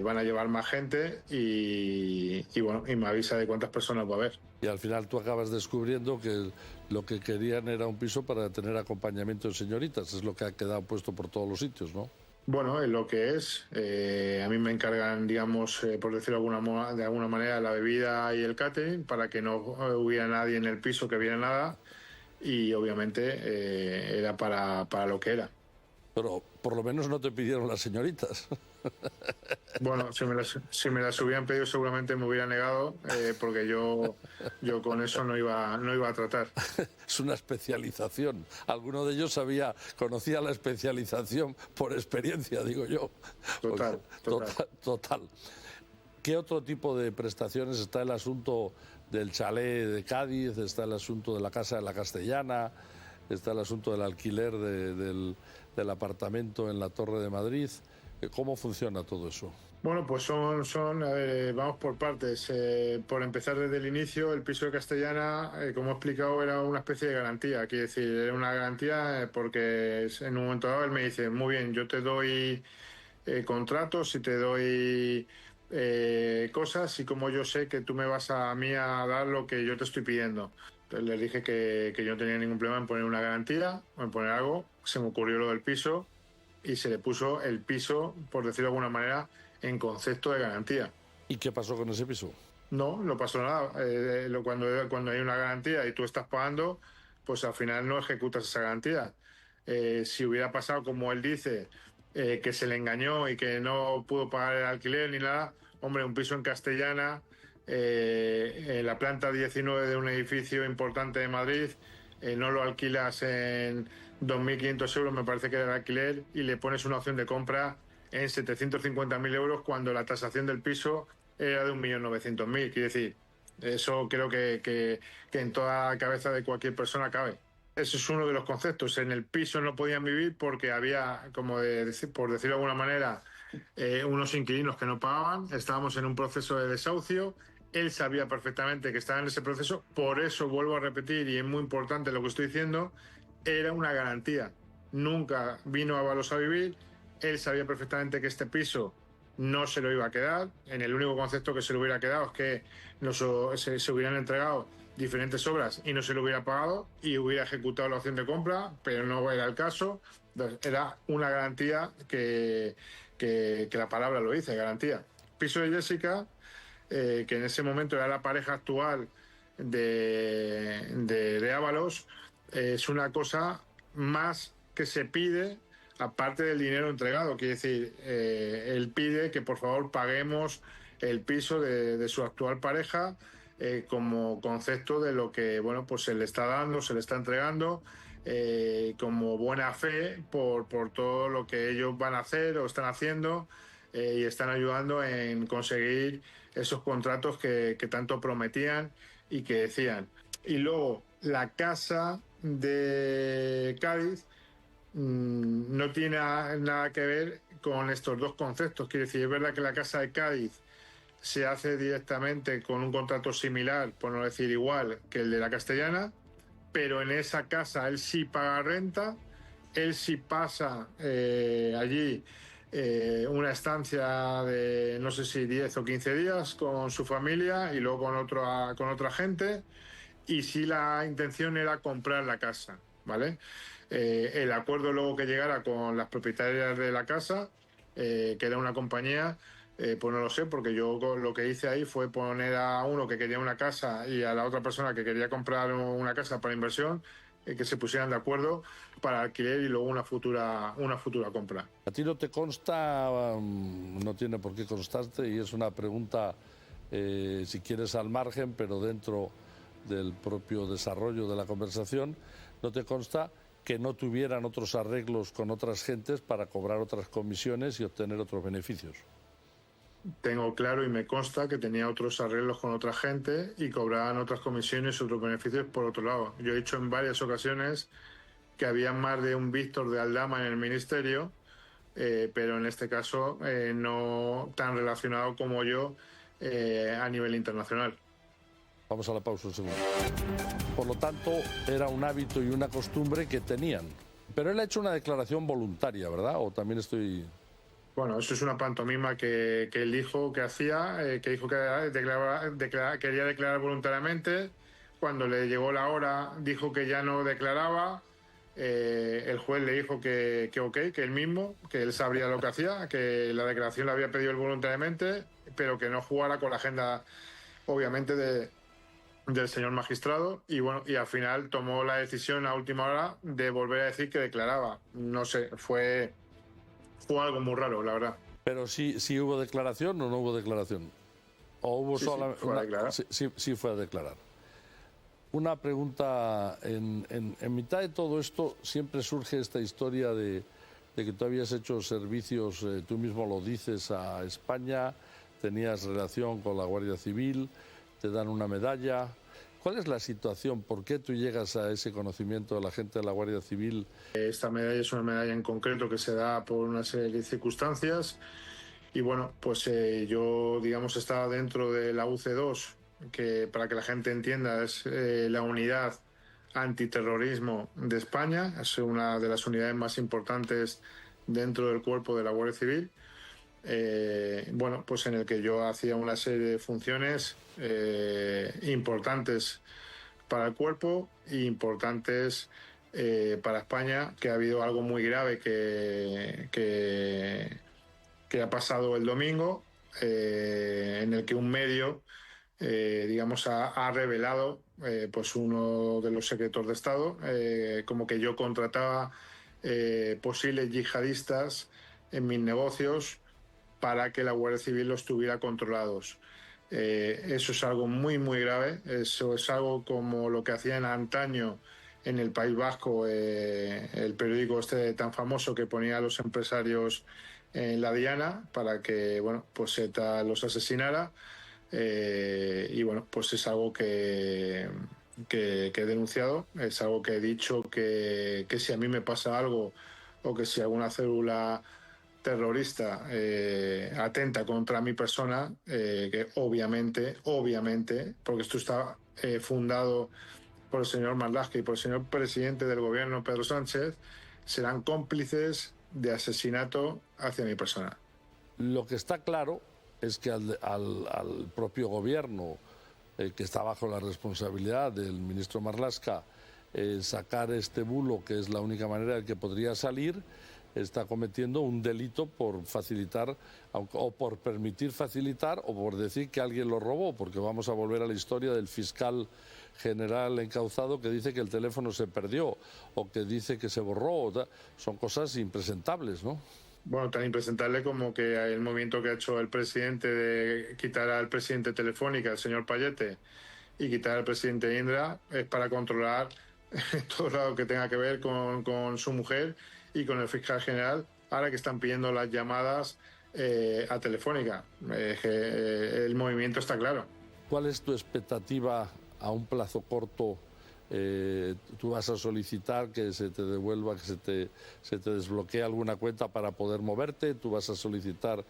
van a llevar más gente y bueno, y me avisa de cuántas personas va a haber. Y al final tú acabas descubriendo que lo que querían era un piso para tener acompañamiento de señoritas, es lo que ha quedado puesto por todos los sitios, ¿no? Bueno, es lo que es. A mí me encargan, digamos, por decirlo de alguna manera, la bebida y el catering para que no hubiera nadie en el piso que viera nada, y obviamente era para lo que era. Pero por lo menos no te pidieron las señoritas. Bueno, si me las hubieran pedido seguramente me hubiera negado, porque yo con eso no iba a tratar. Es una especialización. Alguno de ellos conocía la especialización por experiencia, digo yo. Total. ¿Qué otro tipo de prestaciones? Está el asunto del chalet de Cádiz, está el asunto de la casa de la Castellana, está el asunto del alquiler del apartamento en la Torre de Madrid. ¿Cómo funciona todo eso? Bueno, pues vamos por partes. Por empezar desde el inicio, el piso de Castellana, como he explicado, era una especie de garantía. Quiere decir, era una garantía porque en un momento dado él me dice, muy bien, yo te doy contratos y te doy cosas, y como yo sé que tú me vas a mí a dar lo que yo te estoy pidiendo. Entonces les dije que yo no tenía ningún problema en poner una garantía o en poner algo. Se me ocurrió lo del piso y se le puso el piso, por decirlo de alguna manera, en concepto de garantía. ¿Y qué pasó con ese piso? No pasó nada. Cuando hay una garantía y tú estás pagando, pues al final no ejecutas esa garantía. Si hubiera pasado como él dice, que se le engañó y que no pudo pagar el alquiler ni nada. Hombre, un piso en Castellana, en la planta 19 de un edificio importante de Madrid, no lo alquilas en 2.500 euros, me parece que era el alquiler, y le pones una opción de compra en 750.000 euros cuando la tasación del piso era de 1.900.000. Quiere decir, eso creo que en toda la cabeza de cualquier persona cabe. Ese es uno de los conceptos. En el piso no podían vivir porque había, como por decirlo de alguna manera, unos inquilinos que no pagaban. Estábamos en un proceso de desahucio. Él sabía perfectamente que estaba en ese proceso. Por eso, vuelvo a repetir, y es muy importante lo que estoy diciendo, era una garantía. Nunca vino a Avalos a vivir. Él sabía perfectamente que este piso no se lo iba a quedar. En el único concepto que se lo hubiera quedado es que se hubieran entregado diferentes obras y no se lo hubiera pagado y hubiera ejecutado la opción de compra, pero no era el caso. Entonces, era una garantía que la palabra lo dice, garantía. Piso de Jessica, que en ese momento era la pareja actual de Ábalos, es una cosa más que se pide aparte del dinero entregado. Quiere decir, él pide que por favor paguemos el piso de su actual pareja, como concepto de lo que, bueno, pues se le está dando, se le está entregando, como buena fe por todo lo que ellos van a hacer o están haciendo, y están ayudando en conseguir esos contratos que tanto prometían y que decían. Y luego la casa de Cádiz no tiene nada que ver con estos dos conceptos. Quiere decir, es verdad que la casa de Cádiz se hace directamente con un contrato similar, por no decir igual, que el de la Castellana, pero en esa casa él sí paga renta, él sí pasa allí una estancia de no sé si 10 o 15 días con su familia y luego con otra gente, y sí la intención era comprar la casa, ¿vale? El acuerdo luego que llegara con las propietarias de la casa, que era una compañía, pues no lo sé, porque yo lo que hice ahí fue poner a uno que quería una casa y a la otra persona que quería comprar una casa para inversión, que se pusieran de acuerdo para alquiler y luego una futura compra. A ti no te consta, no tiene por qué constarte, y es una pregunta, si quieres, al margen, pero dentro del propio desarrollo de la conversación, ¿no te consta que no tuvieran otros arreglos con otras gentes para cobrar otras comisiones y obtener otros beneficios? Tengo claro y me consta que tenía otros arreglos con otra gente y cobraban otras comisiones y otros beneficios por otro lado. Yo he dicho en varias ocasiones que había más de un Víctor de Aldama en el ministerio, pero en este caso no tan relacionado como yo a nivel internacional. Vamos a la pausa un segundo. Por lo tanto, era un hábito y una costumbre que tenían. Pero él ha hecho una declaración voluntaria, ¿verdad? ¿O también estoy...? Bueno, eso es una pantomima que él dijo que hacía, que dijo que quería declarar voluntariamente. Cuando le llegó la hora, dijo que ya no declaraba. El juez le dijo que ok, que él mismo, que él sabría lo que hacía, que la declaración la había pedido él voluntariamente, pero que no jugara con la agenda, obviamente, del señor magistrado. Y bueno, y al final tomó la decisión a última hora de volver a decir que declaraba. No sé, fue algo muy raro, la verdad. Pero sí hubo declaración o no hubo declaración. ¿O hubo solamente...? Sí, fue a declarar. Sí fue a declarar. Una pregunta, en mitad de todo esto siempre surge esta historia de que tú habías hecho servicios, tú mismo lo dices, a España, tenías relación con la Guardia Civil, te dan una medalla. ¿Cuál es la situación? ¿Por qué tú llegas a ese conocimiento de la gente de la Guardia Civil? Esta medalla es una medalla en concreto que se da por una serie de circunstancias y bueno, pues yo, digamos, estaba dentro de la UC2, que para que la gente entienda es la unidad antiterrorismo de España, es una de las unidades más importantes dentro del cuerpo de la Guardia Civil. Bueno, pues en el que yo hacía una serie de funciones importantes para el cuerpo e importantes para España, que ha habido algo muy grave que ha pasado el domingo, en el que un medio, digamos, ha revelado, pues uno de los secretos de Estado, como que yo contrataba posibles yihadistas en mis negocios para que la Guardia Civil los tuviera controlados. Eso es algo muy, muy grave. Eso es algo como lo que hacían antaño en el País Vasco, el periódico este tan famoso que ponía a los empresarios en la diana para que, bueno, pues ETA los asesinara. Y bueno, pues es algo que he denunciado, es algo que he dicho que si a mí me pasa algo o que si alguna célula terrorista atenta contra mi persona, que obviamente, porque esto está fundado por el señor Marlaska y por el señor presidente del gobierno, Pedro Sánchez, serán cómplices de asesinato hacia mi persona. Lo que está claro es que al propio gobierno, que está bajo la responsabilidad del ministro Marlaska, sacar este bulo, que es la única manera de que podría salir, está cometiendo un delito por facilitar o por permitir facilitar o por decir que alguien lo robó, porque vamos a volver a la historia del fiscal general encauzado que dice que el teléfono se perdió o que dice que se borró. Son cosas impresentables, ¿no? Bueno, tan impresentable como que el movimiento que ha hecho el presidente de quitar al presidente Telefónica, el señor Payete, y quitar al presidente Indra, es para controlar todo lo que tenga que ver con su mujer y con el fiscal general, ahora que están pidiendo las llamadas a Telefónica. El movimiento está claro. ¿Cuál es tu expectativa a un plazo corto? Tú vas a solicitar que se te devuelva, que se te desbloquee alguna cuenta para poder moverte, tú vas a solicitar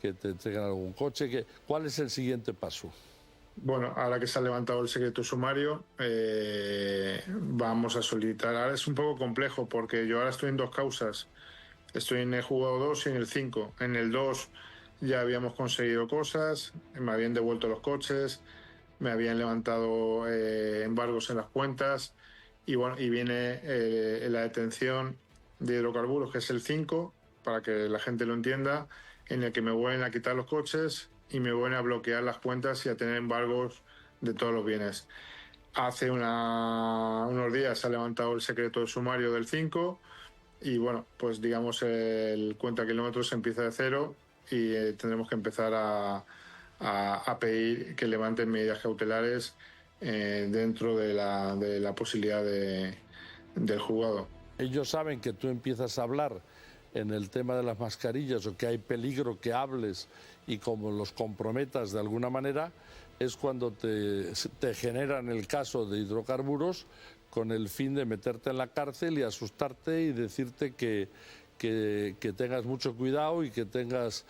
que te entreguen algún coche. ¿Cuál es el siguiente paso? Bueno, ahora que se ha levantado el secreto sumario, vamos a solicitar. Ahora es un poco complejo porque yo ahora estoy en dos causas. Estoy en el juzgado 2 y en el 5. En el 2 ya habíamos conseguido cosas, me habían devuelto los coches, me habían levantado embargos en las cuentas y bueno, y viene la detención de hidrocarburos, que es el 5, para que la gente lo entienda, en el que me vuelven a quitar los coches y me vuelven a bloquear las cuentas y a tener embargos de todos los bienes. Hace unos días se ha levantado el secreto de sumario del 5 y bueno, pues digamos el cuenta kilómetros empieza de cero y tendremos que empezar a pedir que levanten medidas cautelares dentro de la posibilidad del juzgado. Ellos saben que tú empiezas a hablar en el tema de las mascarillas o que hay peligro que hables y como los comprometas de alguna manera, es cuando te generan el caso de hidrocarburos con el fin de meterte en la cárcel y asustarte y decirte que tengas mucho cuidado y que tengas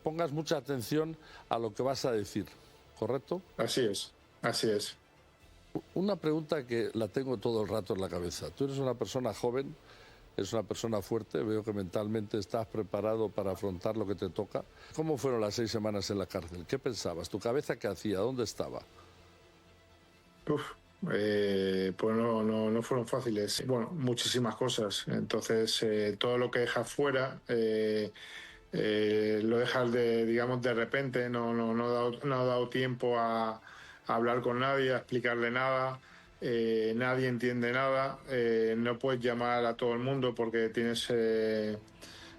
pongas mucha atención a lo que vas a decir, ¿correcto? Así es, así es. Una pregunta que la tengo todo el rato en la cabeza. Tú eres una persona joven, eres una persona fuerte, veo que mentalmente estás preparado para afrontar lo que te toca. ¿Cómo fueron las 6 semanas en la cárcel? ¿Qué pensabas? ¿Tu cabeza qué hacía? ¿Dónde estaba? Pues no fueron fáciles. Bueno, muchísimas cosas. Entonces, todo lo que dejas fuera lo dejas de repente, no ha dado tiempo a hablar con nadie, a explicarle nada. Nadie entiende nada. No puedes llamar a todo el mundo porque tienes,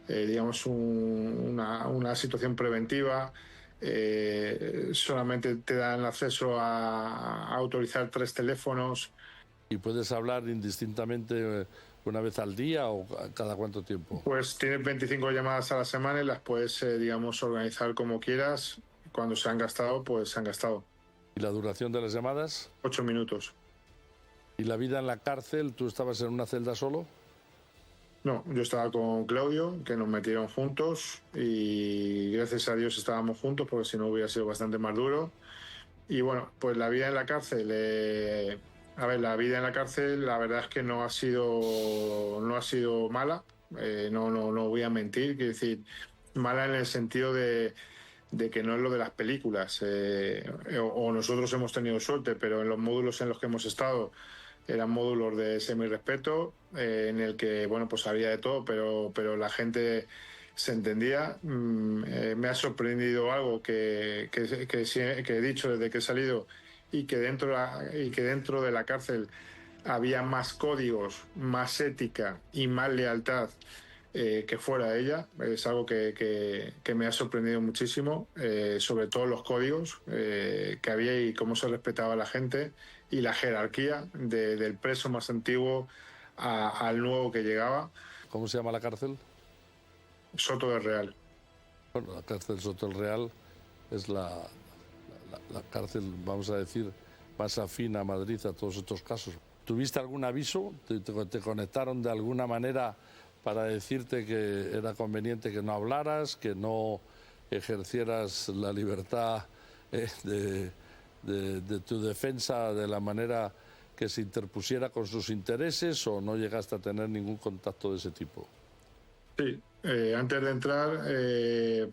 digamos, una situación preventiva. Solamente te dan acceso a autorizar 3 teléfonos. ¿Y puedes hablar indistintamente una vez al día o cada cuánto tiempo? Pues tienes 25 llamadas a la semana y las puedes, digamos, organizar como quieras. Cuando se han gastado, pues se han gastado. ¿Y la duración de las llamadas? 8 minutos. ¿Y la vida en la cárcel? ¿Tú estabas en una celda solo? No, yo estaba con Claudio, que nos metieron juntos y gracias a Dios estábamos juntos porque si no hubiera sido bastante más duro. Y bueno, pues la vida en la cárcel, la vida en la cárcel la verdad es que no ha sido mala, no voy a mentir, quiero decir, mala en el sentido de que no es lo de las películas, o nosotros hemos tenido suerte, pero en los módulos en los que hemos estado eran módulos de semi-respeto, en el que, bueno, pues había de todo, pero la gente se entendía. Me ha sorprendido algo que he dicho desde que he salido y que dentro de la cárcel había más códigos, más ética y más lealtad que fuera ella. Es algo que me ha sorprendido muchísimo, sobre todo los códigos que había y cómo se respetaba a la gente y la jerarquía del preso más antiguo al nuevo que llegaba. ¿Cómo se llama la cárcel? Soto del Real. Bueno, la cárcel Soto del Real es la cárcel, vamos a decir, más afín a Madrid a todos estos casos. ¿Tuviste algún aviso? ¿Te conectaron de alguna manera para decirte que era conveniente que no hablaras, que no ejercieras la libertad de tu defensa de la manera que se interpusiera con sus intereses, o no llegaste a tener ningún contacto de ese tipo? Sí, antes de entrar,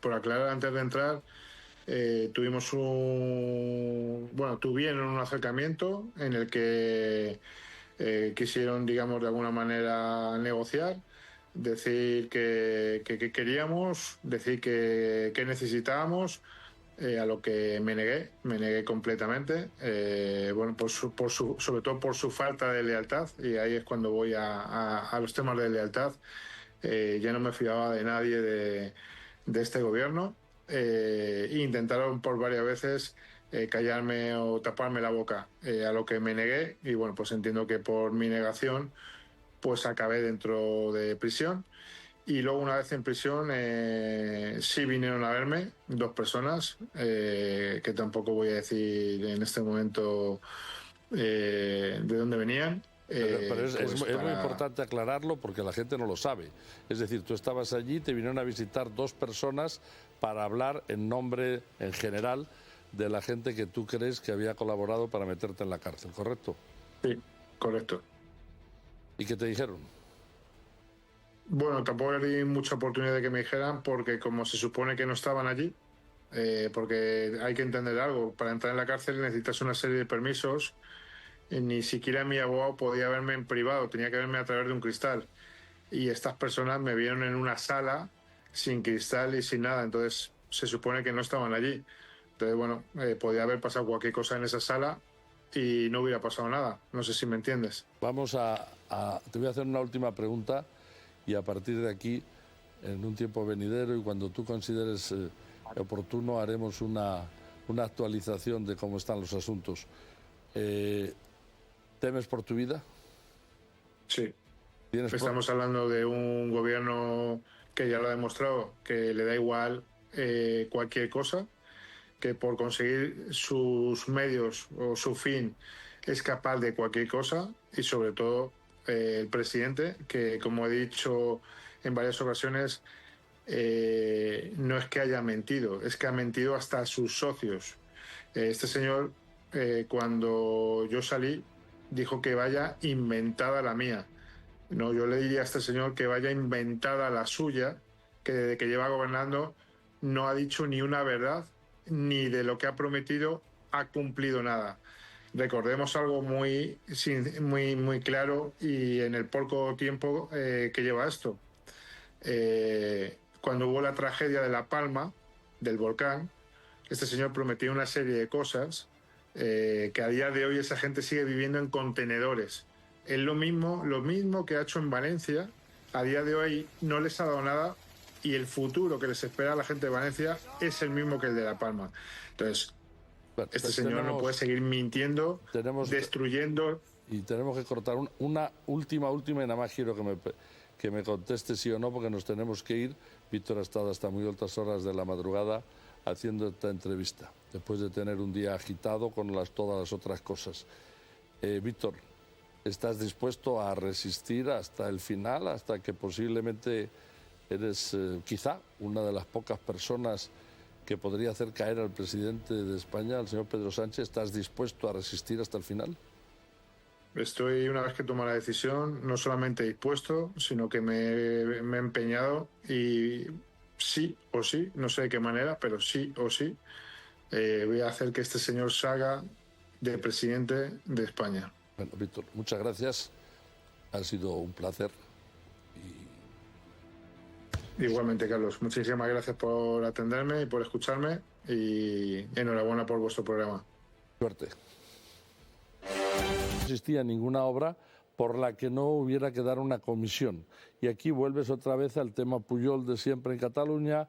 por aclarar, antes de entrar, tuvieron un acercamiento en el que quisieron, digamos, de alguna manera negociar, decir que queríamos, decir que necesitábamos, a lo que me negué completamente, sobre todo por su falta de lealtad, y ahí es cuando voy a los temas de lealtad. Ya no me fiaba de nadie de este gobierno. Intentaron por varias veces callarme o taparme la boca, a lo que me negué, y bueno, pues entiendo que por mi negación pues acabé dentro de prisión. Y luego, una vez en prisión, sí vinieron a verme 2 personas, que tampoco voy a decir en este momento de dónde venían. Pero es muy importante aclararlo, porque la gente no lo sabe. Es decir, tú estabas allí, te vinieron a visitar 2 personas para hablar en nombre, en general, de la gente que tú crees que había colaborado para meterte en la cárcel, ¿correcto? Sí, correcto. ¿Y qué te dijeron? Bueno, tampoco le di mucha oportunidad de que me dijeran, porque como se supone que no estaban allí, porque hay que entender algo, para entrar en la cárcel necesitas una serie de permisos. Ni siquiera mi abogado podía verme en privado, tenía que verme a través de un cristal. Y estas personas me vieron en una sala sin cristal y sin nada, entonces se supone que no estaban allí. Entonces, bueno, podía haber pasado cualquier cosa en esa sala y no hubiera pasado nada. No sé si me entiendes. Te voy a hacer una última pregunta, y a partir de aquí, en un tiempo venidero y cuando tú consideres oportuno, haremos una actualización de cómo están los asuntos. ¿Temes por tu vida? Sí. Estamos hablando de un gobierno que ya lo ha demostrado, que le da igual cualquier cosa, que por conseguir sus medios o su fin es capaz de cualquier cosa, y sobre todo el presidente, que, como he dicho en varias ocasiones, no es que haya mentido, es que ha mentido hasta a sus socios. Este señor, cuando yo salí, dijo que vaya inventada la mía. No, yo le diría a este señor que vaya inventada la suya, que desde que lleva gobernando no ha dicho ni una verdad, ni de lo que ha prometido ha cumplido nada. Recordemos algo muy claro, y en el poco tiempo que lleva esto. Cuando hubo la tragedia de La Palma, del volcán, este señor prometió una serie de cosas, que a día de hoy esa gente sigue viviendo en contenedores. Es lo mismo que ha hecho en Valencia. A día de hoy no les ha dado nada, y el futuro que les espera a la gente de Valencia es el mismo que el de La Palma. Entonces, este señor no puede seguir mintiendo, destruyendo. Y tenemos que cortar una última, y nada más quiero que me conteste sí o no, porque nos tenemos que ir. Víctor ha estado hasta muy altas horas de la madrugada haciendo esta entrevista, después de tener un día agitado con todas las otras cosas. Víctor, ¿estás dispuesto a resistir hasta el final, hasta que posiblemente eres quizá una de las pocas personas que podría hacer caer al presidente de España, al señor Pedro Sánchez? ¿Estás dispuesto a resistir hasta el final? Estoy, una vez que toma la decisión, no solamente dispuesto, sino que me he empeñado, y sí o sí, no sé de qué manera, pero sí o sí, voy a hacer que este señor salga de presidente de España. Bueno, Víctor, muchas gracias. Ha sido un placer. Igualmente, Carlos. Muchísimas gracias por atenderme y por escucharme, y enhorabuena por vuestro programa. Suerte. No existía ninguna obra por la que no hubiera que dar una comisión. Y aquí vuelves otra vez al tema Pujol de siempre en Cataluña,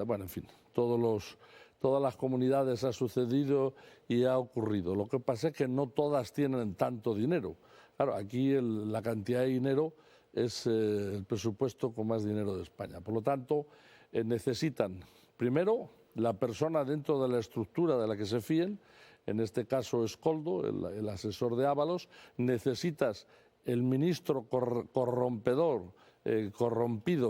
bueno, en fin, todas las comunidades ha sucedido y ha ocurrido. Lo que pasa es que no todas tienen tanto dinero. Claro, aquí la cantidad de dinero es el presupuesto con más dinero de España. Por lo tanto, necesitan, primero, la persona dentro de la estructura de la que se fíen, en este caso es Koldo, el asesor de Ábalos. Necesitas el ministro corrompido,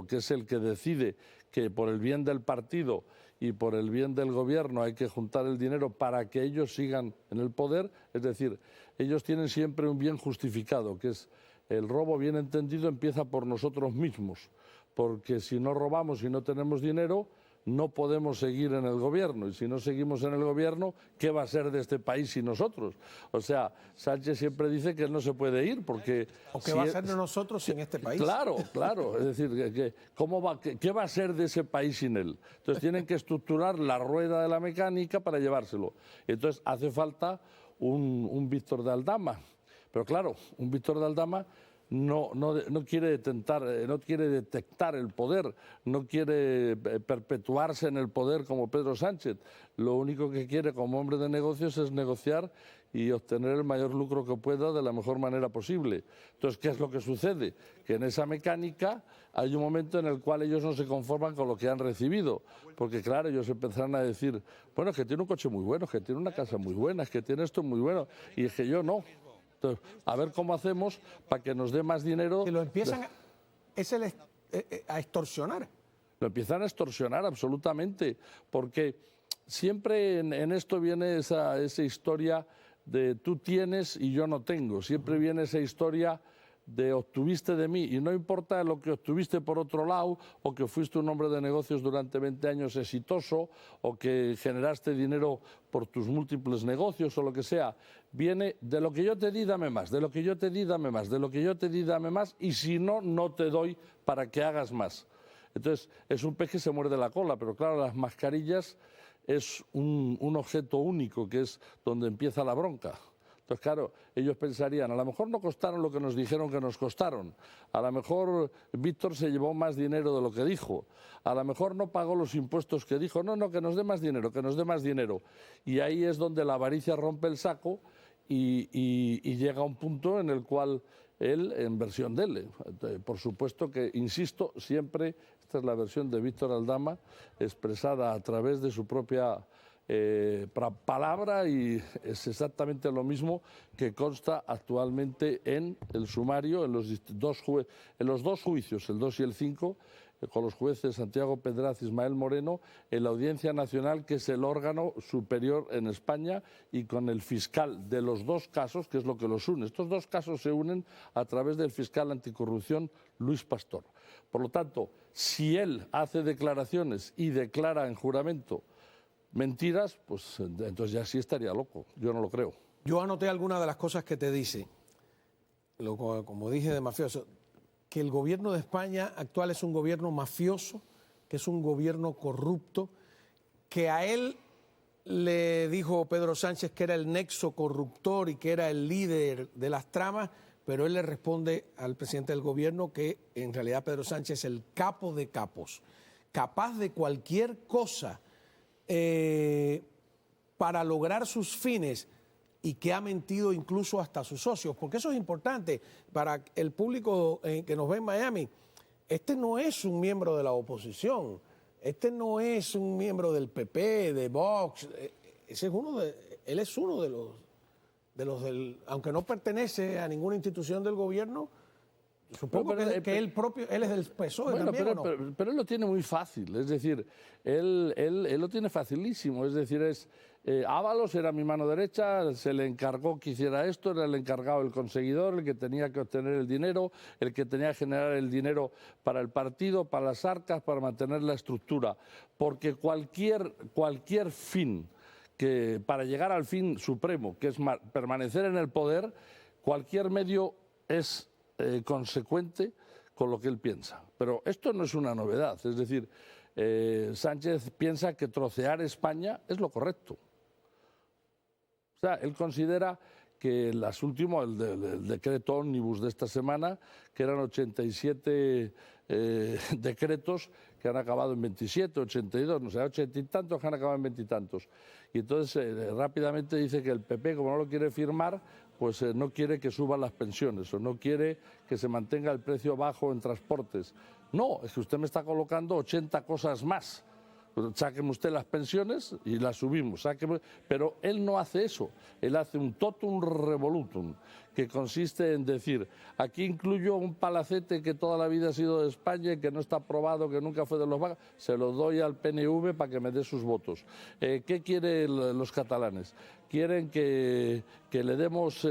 que es el que decide que por el bien del partido y por el bien del gobierno hay que juntar el dinero para que ellos sigan en el poder. Es decir, ellos tienen siempre un bien justificado, que es el robo bien entendido empieza por nosotros mismos, porque si no robamos y no tenemos dinero, no podemos seguir en el gobierno, y si no seguimos en el gobierno, ¿qué va a ser de este país sin nosotros? O sea, Sánchez siempre dice que él no se puede ir porque... ¿O qué va a ser de nosotros sin este país? Claro, claro, es decir, ¿qué va a ser de ese país sin él? Entonces tienen que estructurar la rueda de la mecánica para llevárselo. Entonces hace falta un Víctor de Aldama, pero claro, un Víctor de Aldama no quiere detectar el poder, no quiere perpetuarse en el poder como Pedro Sánchez. Lo único que quiere como hombre de negocios es negociar y obtener el mayor lucro que pueda de la mejor manera posible. Entonces, ¿qué es lo que sucede? Que en esa mecánica hay un momento en el cual ellos no se conforman con lo que han recibido, porque claro, ellos empezarán a decir, bueno, es que tiene un coche muy bueno, es que tiene una casa muy buena, es que tiene esto muy bueno, y es que yo no. Entonces, a ver cómo hacemos para que nos dé más dinero. Que lo empiezan a extorsionar. Lo empiezan a extorsionar absolutamente, porque siempre en esto viene esa historia de tú tienes y yo no tengo. Siempre viene esa historia de obtuviste de mí, y no importa lo que obtuviste por otro lado, o que fuiste un hombre de negocios durante 20 años exitoso, o que generaste dinero por tus múltiples negocios o lo que sea, viene de lo que yo te di, dame más, de lo que yo te di, dame más, de lo que yo te di, dame más, y si no, no te doy para que hagas más. Entonces, es un pez que se muerde la cola, pero claro, las mascarillas es un objeto único, que es donde empieza la bronca. Entonces, claro, ellos pensarían, a lo mejor no costaron lo que nos dijeron que nos costaron, a lo mejor Víctor se llevó más dinero de lo que dijo, a lo mejor no pagó los impuestos que dijo, no, que nos dé más dinero, que nos dé más dinero. Y ahí es donde la avaricia rompe el saco y llega a un punto en el cual él, en versión de él, por supuesto que, insisto, siempre, esta es la versión de Víctor Aldama, expresada a través de su propia palabra, y es exactamente lo mismo que consta actualmente en el sumario, en los dos juicios, el 2 y el 5, con los jueces Santiago Pedraz y Ismael Moreno, en la Audiencia Nacional, que es el órgano superior en España, y con el fiscal de los dos casos, que es lo que los une. Estos dos casos se unen a través del fiscal anticorrupción Luis Pastor. Por lo tanto, si él hace declaraciones y declara en juramento mentiras, pues entonces ya sí estaría loco. Yo no lo creo. Yo anoté algunas de las cosas que te dice, como dije, de mafioso, que el gobierno de España actual es un gobierno mafioso, que es un gobierno corrupto, que a él le dijo Pedro Sánchez que era el nexo corruptor y que era el líder de las tramas, pero él le responde al presidente del gobierno que en realidad Pedro Sánchez es el capo de capos, capaz de cualquier cosa para lograr sus fines, y que ha mentido incluso hasta a sus socios, porque eso es importante para el público que nos ve en Miami. Este no es un miembro de la oposición, este no es un miembro del PP, de Vox, él es uno de los del, aunque no pertenece a ninguna institución del gobierno. Supongo que él es del PSOE, bueno, también, pero él lo tiene muy fácil, es decir, él lo tiene facilísimo, es decir, Ábalos era mi mano derecha, se le encargó que hiciera esto, era el encargado, el conseguidor, el que tenía que obtener el dinero, el que tenía que generar el dinero para el partido, para las arcas, para mantener la estructura, porque cualquier fin, que para llegar al fin supremo, que es permanecer en el poder, cualquier medio es consecuente con lo que él piensa. Pero esto no es una novedad, es decir, Sánchez piensa que trocear España es lo correcto. O sea, él considera que las últimas, el decreto ómnibus de esta semana, que eran 87 decretos que han acabado en 27, 82, no sé, 80 y tantos que han acabado en 20 y tantos. Y entonces rápidamente dice que el PP, como no lo quiere firmar, pues no quiere que suban las pensiones o no quiere que se mantenga el precio bajo en transportes. No, es que usted me está colocando 80 cosas más. Sáqueme usted las pensiones y las subimos. Pero él no hace eso. Él hace un totum revolutum, que consiste en decir, aquí incluyo un palacete que toda la vida ha sido de España y que no está aprobado, que nunca fue de los vagos, se lo doy al PNV para que me dé sus votos. ¿Qué quieren los catalanes? Quieren que le demos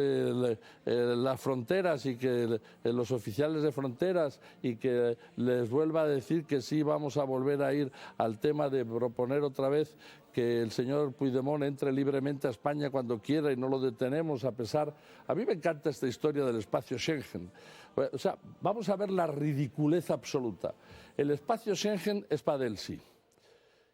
las fronteras y que los oficiales de fronteras y que les vuelva a decir que sí vamos a volver a ir al tema de proponer otra vez que el señor Puigdemont entre libremente a España cuando quiera y no lo detenemos a pesar... A mí me encanta esta historia del espacio Schengen. O sea, vamos a ver la ridiculez absoluta. El espacio Schengen es para del sí.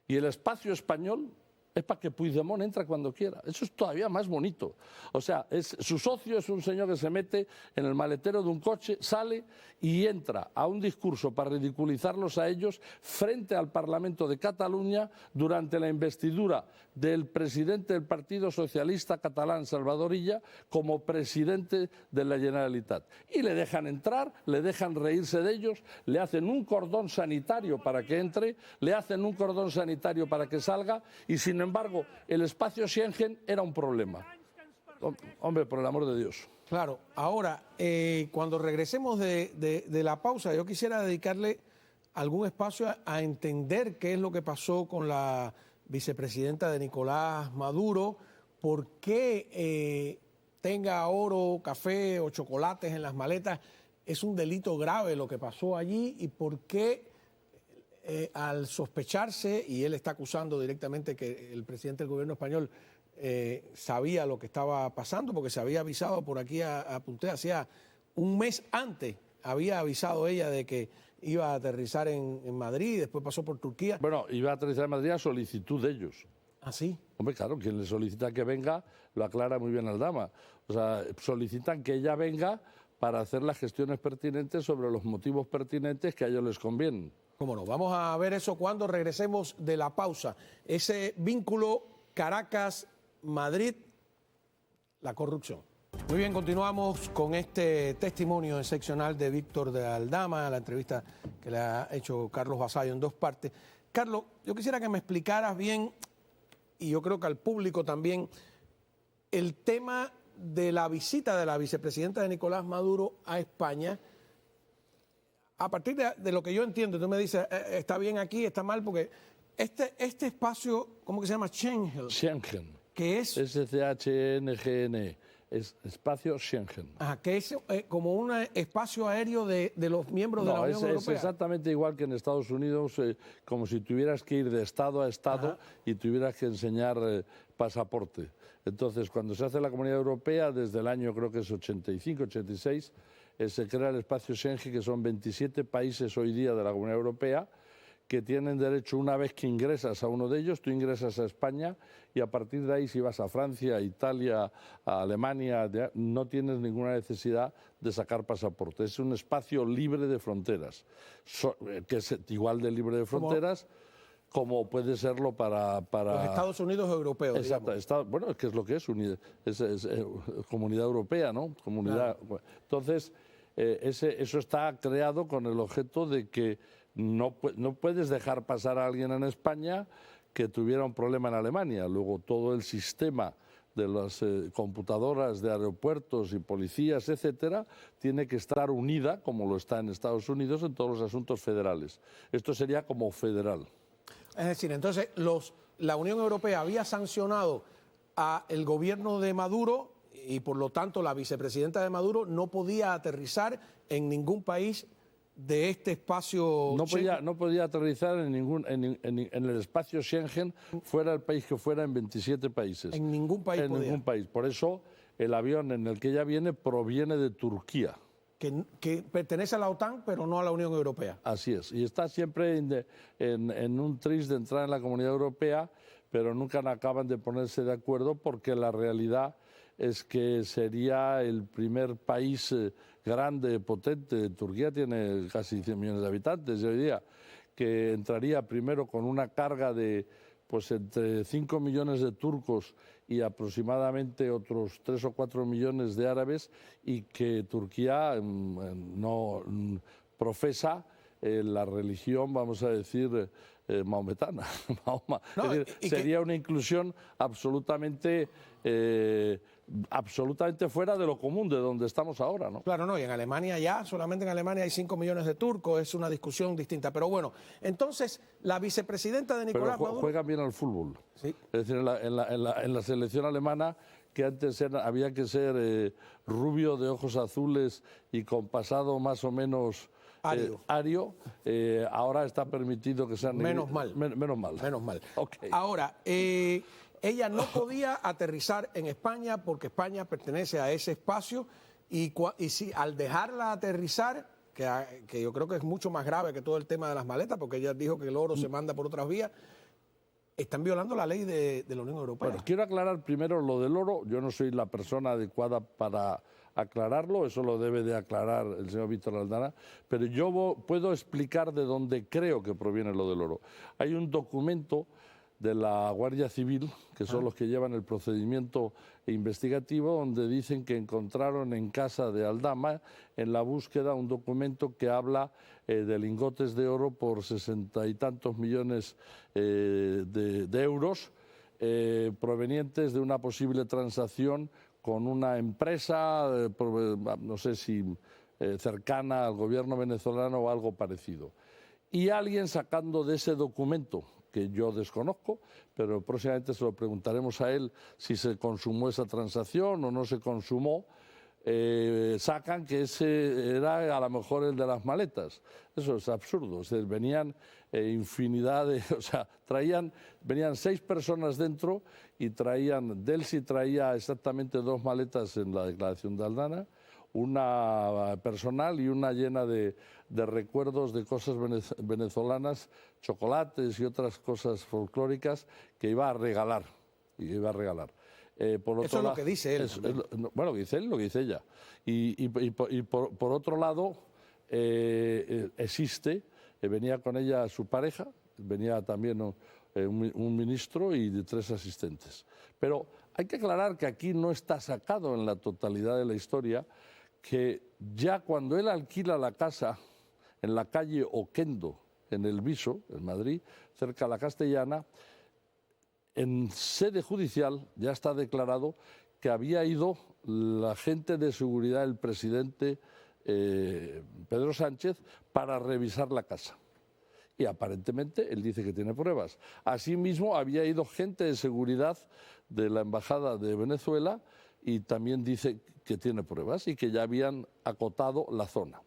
Y el espacio español es para que Puigdemont entre cuando quiera. Eso es todavía más bonito. O sea, su socio es un señor que se mete en el maletero de un coche, sale y entra a un discurso para ridiculizarlos a ellos frente al Parlamento de Cataluña durante la investidura del presidente del Partido Socialista Catalán, Salvador Illa, como presidente de la Generalitat. Y le dejan entrar, le dejan reírse de ellos, le hacen un cordón sanitario para que entre, le hacen un cordón sanitario para que salga y sin embargo el espacio Schengen era un problema. Hombre, por el amor de Dios. Claro, ahora, cuando regresemos de la pausa, yo quisiera dedicarle algún espacio a entender qué es lo que pasó con la vicepresidenta de Nicolás Maduro, por qué tenga oro, café o chocolates en las maletas, es un delito grave lo que pasó allí y por qué al sospecharse, y él está acusando directamente que el presidente del gobierno español sabía lo que estaba pasando, porque se había avisado, por aquí apunté, hacía un mes antes, había avisado ella de que iba a aterrizar en Madrid, después pasó por Turquía. Bueno, iba a aterrizar en Madrid a solicitud de ellos. ¿Ah, sí? Hombre, claro, quien le solicita que venga lo aclara muy bien Aldama. O sea, solicitan que ella venga para hacer las gestiones pertinentes sobre los motivos pertinentes que a ellos les convienen. Cómo no, vamos a ver eso cuando regresemos de la pausa. Ese vínculo Caracas-Madrid, la corrupción. Muy bien, continuamos con este testimonio excepcional de Víctor de Aldama, la entrevista que le ha hecho Carlos Vasallo en dos partes. Carlos, yo quisiera que me explicaras bien, y yo creo que al público también, el tema de la visita de la vicepresidenta de Nicolás Maduro a España. A partir de lo que yo entiendo, tú me dices, está bien aquí, está mal, porque este espacio, ¿cómo que se llama? Schengen. Que es... S-C-H-E-N-G-N-E. Es espacio Schengen. Que es como un espacio aéreo de los miembros de la Unión Europea. Es exactamente igual que en Estados Unidos, como si tuvieras que ir de estado a estado y tuvieras que enseñar pasaporte. Entonces, cuando se hace la Comunidad Europea, desde el año creo que es 85, 86, se crea el espacio Schengen, que son 27 países hoy día de la Comunidad Europea, que tienen derecho, una vez que ingresas a uno de ellos, tú ingresas a España y a partir de ahí, si vas a Francia, a Italia, a Alemania, no tienes ninguna necesidad de sacar pasaporte. Es un espacio libre de fronteras, que es igual de libre de fronteras como puede serlo para los Estados Unidos europeos. Exacto, bueno, es que es lo que es, Comunidad Europea, ¿no? Comunidad. Claro. Entonces, eso está creado con el objeto de que no puedes dejar pasar a alguien en España que tuviera un problema en Alemania. Luego todo el sistema de las computadoras de aeropuertos y policías, etcétera, tiene que estar unida, como lo está en Estados Unidos, en todos los asuntos federales. Esto sería como federal. Es decir, entonces la Unión Europea había sancionado al gobierno de Maduro y por lo tanto la vicepresidenta de Maduro no podía aterrizar en ningún país de este espacio. No podía aterrizar en el espacio Schengen, fuera el país que fuera, en 27 países. En ningún país En ningún país. Por eso el avión en el que ella viene proviene de Turquía. Que pertenece a la OTAN, pero no a la Unión Europea. Así es. Y está siempre en un tris de entrar en la Comunidad Europea, pero nunca acaban de ponerse de acuerdo porque la realidad es que sería el primer país grande, potente. Turquía tiene casi 100 millones de habitantes hoy día, que entraría primero con una carga de pues entre 5 millones de turcos y aproximadamente otros 3 o 4 millones de árabes, y que Turquía no profesa la religión, vamos a decir, maometana. Mahoma. No, es decir, sería una inclusión absolutamente fuera de lo común, de donde estamos ahora, ¿no? Claro, no, y en Alemania ya, solamente en Alemania hay 5 millones de turcos, es una discusión distinta. Pero bueno, entonces, la vicepresidenta de Nicolás Maduro... juegan bien al fútbol. Sí. Es decir, en la selección alemana, que antes había que ser rubio, de ojos azules y con pasado más o menos... ario, ahora está permitido que sean... Menos mal. Menos mal. Menos mal. Okay. Ahora, ella no podía aterrizar en España porque España pertenece a ese espacio y si al dejarla aterrizar, que yo creo que es mucho más grave que todo el tema de las maletas, porque ella dijo que el oro se manda por otras vías, están violando la ley de la Unión Europea. Bueno, quiero aclarar primero lo del oro. Yo no soy la persona adecuada para aclararlo, eso lo debe de aclarar el señor Víctor Aldana, pero yo puedo explicar de dónde creo que proviene lo del oro. Hay un documento de la Guardia Civil, que son los que llevan el procedimiento investigativo, donde dicen que encontraron en casa de Aldama, en la búsqueda, un documento que habla de lingotes de oro por 60 y tantos millones de euros, provenientes de una posible transacción con una empresa, no sé si cercana al gobierno venezolano o algo parecido. Y alguien sacando de ese documento, que yo desconozco, pero próximamente se lo preguntaremos a él si se consumó esa transacción o no se consumó, sacan que ese era a lo mejor el de las maletas. Eso es absurdo. Es decir, venían infinidad de... O sea, venían 6 personas dentro y Delcy traía exactamente 2 maletas en la declaración de Aldana, una personal y una llena de recuerdos de cosas venezolanas, chocolates y otras cosas folclóricas que iba a regalar. Por otro Eso es lo que dice él. Bueno, lo que dice él, lo que dice ella. Y por otro lado, venía con ella su pareja, venía también un ministro y 3 asistentes. Pero hay que aclarar que aquí no está sacado en la totalidad de la historia que ya cuando él alquila la casa en la calle Oquendo, en El Viso, en Madrid, cerca de la Castellana, en sede judicial ya está declarado que había ido la gente de seguridad del presidente Pedro Sánchez para revisar la casa. Y aparentemente él dice que tiene pruebas. Asimismo, había ido gente de seguridad de la Embajada de Venezuela y también dice que tiene pruebas y que ya habían acotado la zona.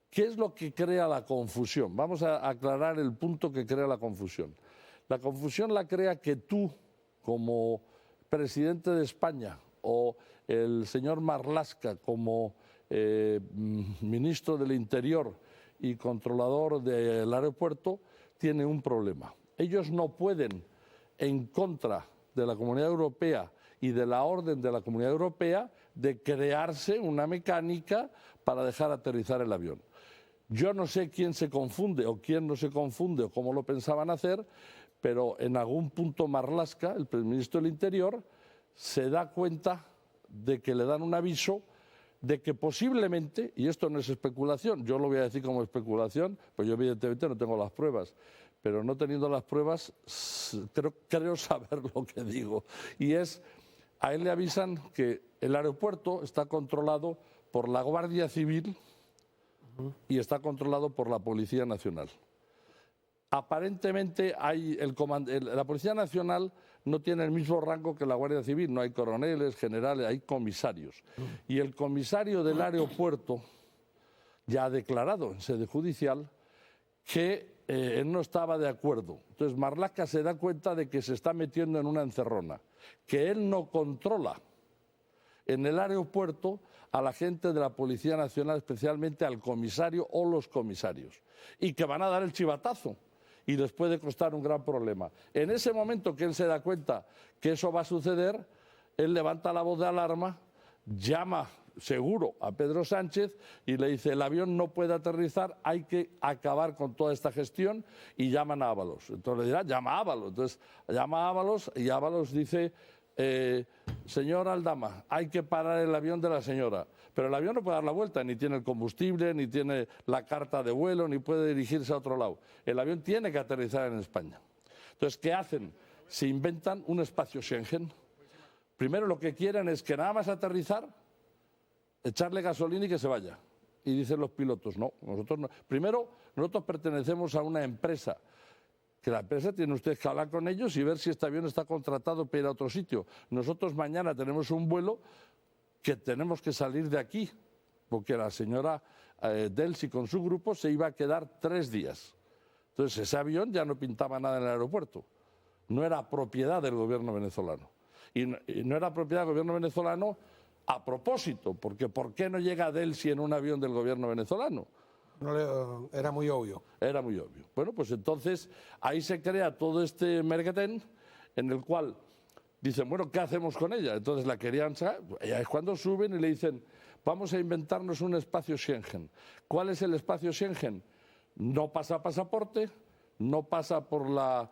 ¿Qué es lo que crea la confusión? Vamos a aclarar el punto que crea la confusión. La confusión la crea que tú, como presidente de España, o el señor Marlaska como ministro del Interior y controlador del aeropuerto, tiene un problema. Ellos no pueden, en contra de la Comunidad Europea y de la orden de la Comunidad Europea, de crearse una mecánica para dejar aterrizar el avión. Yo no sé quién se confunde o quién no se confunde o cómo lo pensaban hacer, pero en algún punto Marlaska, el ministro del Interior, se da cuenta de que le dan un aviso de que posiblemente, y esto no es especulación, yo lo voy a decir como especulación, pues yo evidentemente no tengo las pruebas, pero no teniendo las pruebas creo saber lo que digo. Y a él le avisan que el aeropuerto está controlado por la Guardia Civil y está controlado por la Policía Nacional. Aparentemente la Policía Nacional no tiene el mismo rango que la Guardia Civil, no hay coroneles, generales, hay comisarios. Y el comisario del aeropuerto ya ha declarado en sede judicial que él no estaba de acuerdo. Entonces Marlaska se da cuenta de que se está metiendo en una encerrona, que él no controla en el aeropuerto a la gente de la Policía Nacional, especialmente al comisario o los comisarios, y que van a dar el chivatazo y les puede costar un gran problema. En ese momento que él se da cuenta que eso va a suceder, él levanta la voz de alarma, llama seguro a Pedro Sánchez y le dice: el avión no puede aterrizar, hay que acabar con toda esta gestión, y llaman a Ábalos. Entonces le dirá: llama a Ábalos. Entonces llama a Ábalos y Ábalos dice: señor Aldama, hay que parar el avión de la señora. Pero el avión no puede dar la vuelta, ni tiene el combustible, ni tiene la carta de vuelo, ni puede dirigirse a otro lado. El avión tiene que aterrizar en España. Entonces, ¿qué hacen? Se inventan un espacio Schengen. Primero lo que quieren es que nada más aterrizar, echarle gasolina y que se vaya. Y dicen los pilotos: no, nosotros no. Primero, nosotros pertenecemos a una empresa, que la empresa tiene usted que hablar con ellos y ver si este avión está contratado para ir a otro sitio. Nosotros mañana tenemos un vuelo que tenemos que salir de aquí, porque la señora Delcy con su grupo se iba a quedar 3 días. Entonces ese avión ya no pintaba nada en el aeropuerto. No era propiedad del gobierno venezolano. Y no era propiedad del gobierno venezolano a propósito, porque ¿por qué no llega Delcy en un avión del gobierno venezolano? Era muy obvio. Era muy obvio. Bueno, pues entonces ahí se crea todo este merquetén en el cual dicen: bueno, ¿qué hacemos con ella? Entonces la querían sacar. Ella es cuando suben y le dicen: vamos a inventarnos un espacio Schengen. ¿Cuál es el espacio Schengen? No pasa pasaporte, no pasa por la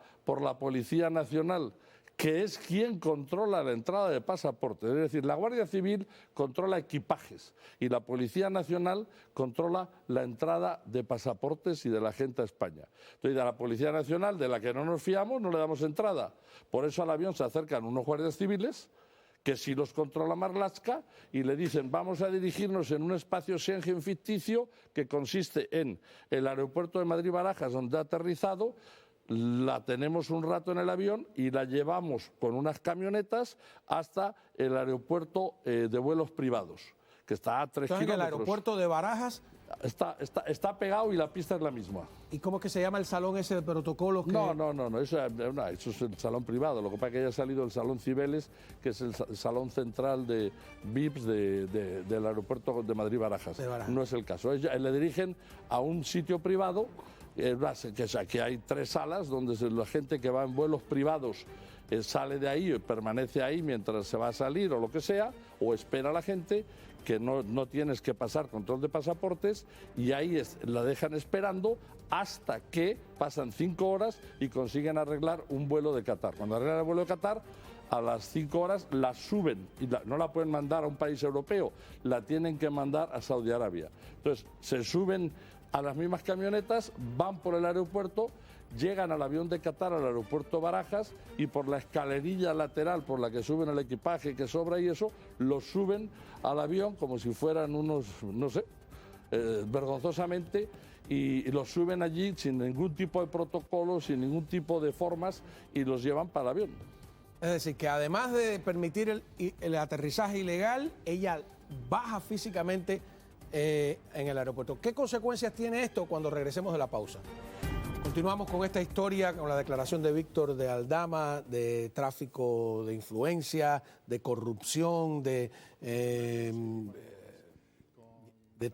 Policía Nacional, que es quien controla la entrada de pasaportes. Es decir, la Guardia Civil controla equipajes y la Policía Nacional controla la entrada de pasaportes y de la gente a España. Entonces, a la Policía Nacional, de la que no nos fiamos, no le damos entrada. Por eso al avión se acercan unos guardias civiles, que sí los controla Marlaska, y le dicen: vamos a dirigirnos en un espacio Schengen ficticio que consiste en el aeropuerto de Madrid-Barajas, donde ha aterrizado. La tenemos un rato en el avión y la llevamos con unas camionetas hasta el aeropuerto de vuelos privados, que está a 3 kilómetros. En el aeropuerto de Barajas. Está pegado y la pista es la misma. ¿Y cómo que se llama el salón ese de protocolo? No, eso es el salón privado. Lo que pasa es que haya salido el salón Cibeles, que es el salón central de VIPs del aeropuerto de Madrid-Barajas. No es el caso. Le dirigen a un sitio privado, que hay 3 salas donde la gente que va en vuelos privados sale de ahí, permanece ahí mientras se va a salir o lo que sea, o espera a la gente, que no tienes que pasar control de pasaportes, y ahí la dejan esperando hasta que pasan 5 horas y consiguen arreglar un vuelo de Qatar. Cuando arreglan el vuelo de Qatar, a las 5 horas la suben y no la pueden mandar a un país europeo, la tienen que mandar a Saudi Arabia. Entonces se suben a las mismas camionetas, van por el aeropuerto, llegan al avión de Qatar, al aeropuerto Barajas, y por la escalerilla lateral por la que suben el equipaje que sobra y eso, lo suben al avión como si fueran unos, no sé, vergonzosamente, y los suben allí sin ningún tipo de protocolo, sin ningún tipo de formas, y los llevan para el avión. Es decir, que además de permitir el aterrizaje ilegal, ella baja físicamente en el aeropuerto. ¿Qué consecuencias tiene esto cuando regresemos de la pausa? Continuamos con esta historia, con la declaración de Víctor de Aldama, de tráfico de influencia, de corrupción, de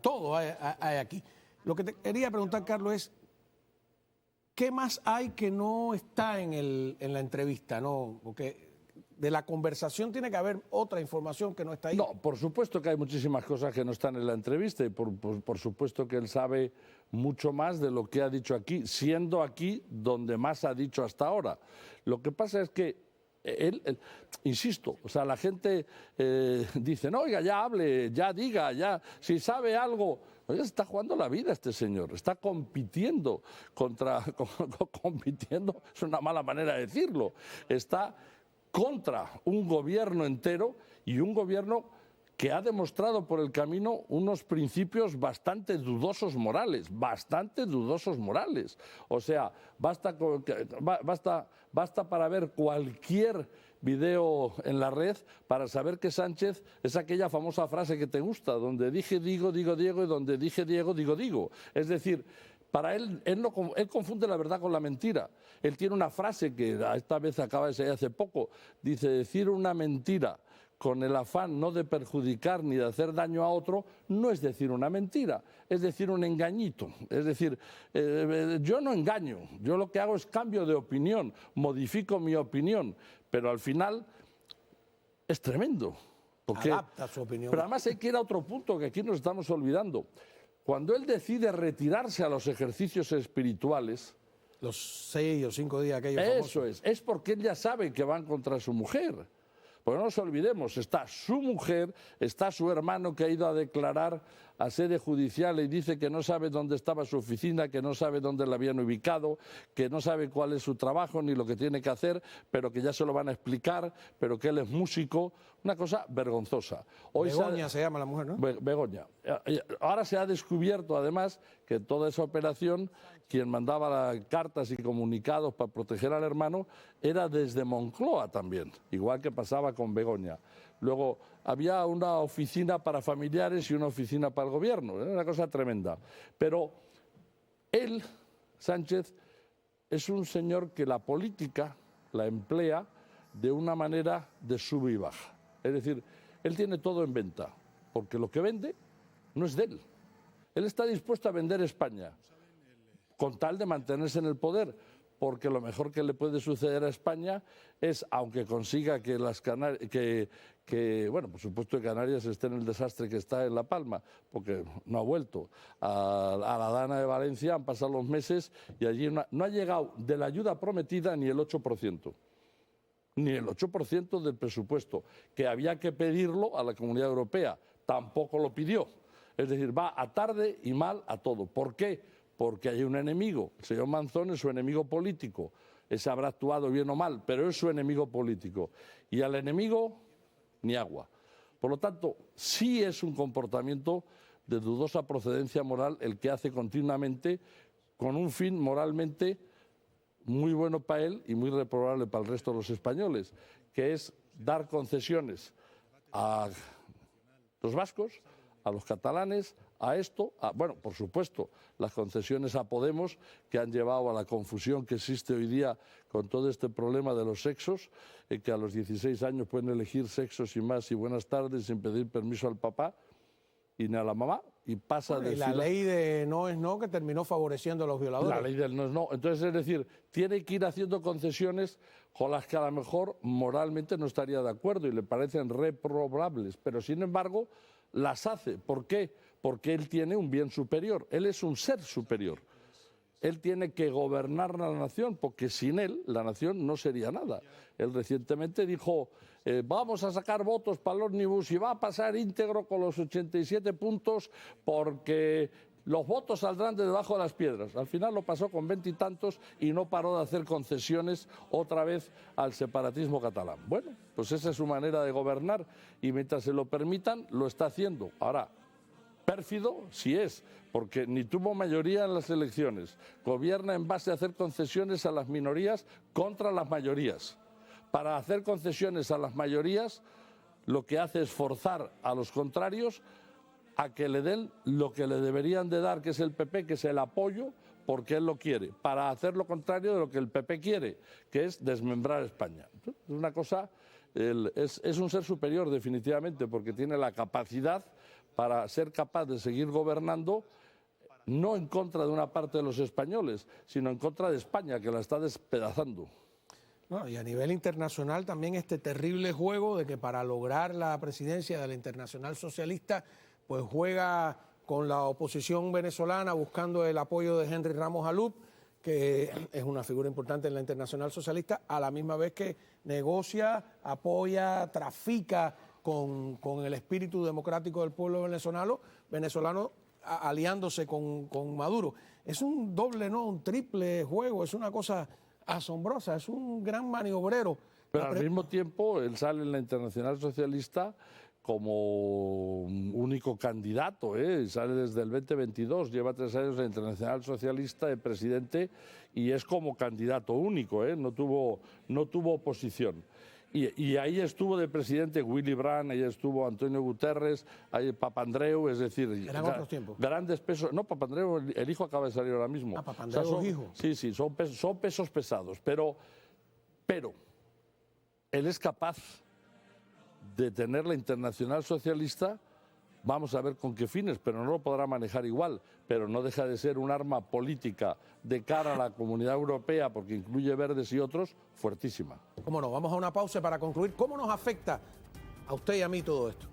todo hay aquí. Lo que te quería preguntar, Carlos, es ¿qué más hay que no está en la entrevista, ¿no? Porque de la conversación tiene que haber otra información que no está ahí. No, por supuesto que hay muchísimas cosas que no están en la entrevista, y por supuesto que él sabe mucho más de lo que ha dicho aquí, siendo aquí donde más ha dicho hasta ahora. Lo que pasa es que él, insisto, o sea, la gente dice: no, oiga, ya hable, ya diga, ya, si sabe algo. Oye, está jugando la vida este señor, está compitiendo compitiendo, es una mala manera de decirlo, está contra un gobierno entero, y un gobierno que ha demostrado por el camino unos principios bastante dudosos morales. O sea, basta para ver cualquier video en la red para saber que Sánchez es aquella famosa frase que te gusta, donde dije digo, digo Diego, y donde dije Diego, digo digo. Es decir, para él confunde la verdad con la mentira. Él tiene una frase que esta vez acaba de salir hace poco, dice: decir una mentira con el afán no de perjudicar ni de hacer daño a otro, no es decir una mentira, es decir un engañito. Es decir, yo no engaño, yo lo que hago es cambio de opinión, modifico mi opinión, pero al final es tremendo. Porque, adapta su opinión. Pero además hay que ir a otro punto que aquí nos estamos olvidando. Cuando él decide retirarse a los ejercicios espirituales, los 6 o 5 días aquellos famosos. es porque él ya sabe que van contra su mujer. Pues no nos olvidemos, está su mujer, está su hermano que ha ido a declarar a sede judicial y dice que no sabe dónde estaba su oficina, que no sabe dónde la habían ubicado, que no sabe cuál es su trabajo ni lo que tiene que hacer, pero que ya se lo van a explicar, pero que él es músico. Una cosa vergonzosa. Begoña se llama la mujer, ¿no? Begoña. Ahora se ha descubierto, además, que en toda esa operación, quien mandaba cartas y comunicados para proteger al hermano era desde Moncloa también, igual que pasaba con Begoña. Luego había una oficina para familiares y una oficina para el gobierno. Era una cosa tremenda. Pero él, Sánchez, es un señor que la política la emplea de una manera de sub y baja. Es decir, él tiene todo en venta, porque lo que vende no es de él. Él está dispuesto a vender España, con tal de mantenerse en el poder, porque lo mejor que le puede suceder a España es, aunque consiga que bueno, por supuesto que Canarias esté en el desastre que está en La Palma, porque no ha vuelto. A la Dana de Valencia han pasado los meses y allí no ha llegado de la ayuda prometida ni el 8%. Ni el 8% del presupuesto, que había que pedirlo a la Comunidad Europea, tampoco lo pidió. Es decir, va a tarde y mal a todo. ¿Por qué? Porque hay un enemigo. El señor Manzón es su enemigo político. Ese habrá actuado bien o mal, pero es su enemigo político. Y al enemigo, ni agua. Por lo tanto, sí es un comportamiento de dudosa procedencia moral el que hace continuamente con un fin moralmente muy bueno para él y muy reprobable para el resto de los españoles, que es dar concesiones a los vascos, a los catalanes, a esto, bueno, por supuesto, las concesiones a Podemos, que han llevado a la confusión que existe hoy día con todo este problema de los sexos, que a los 16 años pueden elegir sexos y más y buenas tardes sin pedir permiso al papá y ni a la mamá, y pasa de la ley de no es no, que terminó favoreciendo a los violadores. La ley del no es no. Entonces, es decir, tiene que ir haciendo concesiones con las que a lo mejor moralmente no estaría de acuerdo y le parecen reprobables, pero sin embargo las hace. ¿Por qué? Porque él tiene un bien superior, él es un ser superior. Él tiene que gobernar la nación, porque sin él la nación no sería nada. Él recientemente dijo, vamos a sacar votos para el ómnibus y va a pasar íntegro con los 87 puntos porque los votos saldrán de debajo de las piedras. Al final lo pasó con 20 y tantos y no paró de hacer concesiones otra vez al separatismo catalán. Bueno, pues esa es su manera de gobernar y mientras se lo permitan lo está haciendo. Ahora, pérfido sí es, porque ni tuvo mayoría en las elecciones. Gobierna en base a hacer concesiones a las minorías contra las mayorías. Para hacer concesiones a las mayorías, lo que hace es forzar a los contrarios a que le den lo que le deberían de dar, que es el PP, que es el apoyo, porque él lo quiere, para hacer lo contrario de lo que el PP quiere, que es desmembrar España. Es una cosa, es un ser superior definitivamente, porque tiene la capacidad para ser capaz de seguir gobernando, no en contra de una parte de los españoles, sino en contra de España, que la está despedazando. No, y a nivel internacional también este terrible juego de que para lograr la presidencia de la Internacional Socialista, pues juega con la oposición venezolana buscando el apoyo de Henry Ramos Alup, que es una figura importante en la Internacional Socialista, a la misma vez que negocia, apoya, trafica con el espíritu democrático del pueblo venezolano aliándose con Maduro. Es un doble, no, un triple juego, es una cosa asombrosa, es un gran maniobrero. Pero al mismo tiempo él sale en la Internacional Socialista como único candidato, sale desde el 2022, lleva 3 años en la Internacional Socialista de presidente y es como candidato único, no tuvo oposición. Y ahí estuvo de presidente Willy Brandt, ahí estuvo Antonio Guterres, ahí Papandreou, es decir, eran otros tiempos. Grandes pesos. No, Papandreou, el hijo acaba de salir ahora mismo. Ah, Papandreou, el hijo. Sí, son pesos pesados, pero él es capaz de tener la Internacional Socialista, vamos a ver con qué fines, pero no lo podrá manejar igual, pero no deja de ser un arma política de cara a la Comunidad Europea, porque incluye verdes y otros, fuertísima. Cómo no, vamos a una pausa para concluir. ¿Cómo nos afecta a usted y a mí todo esto.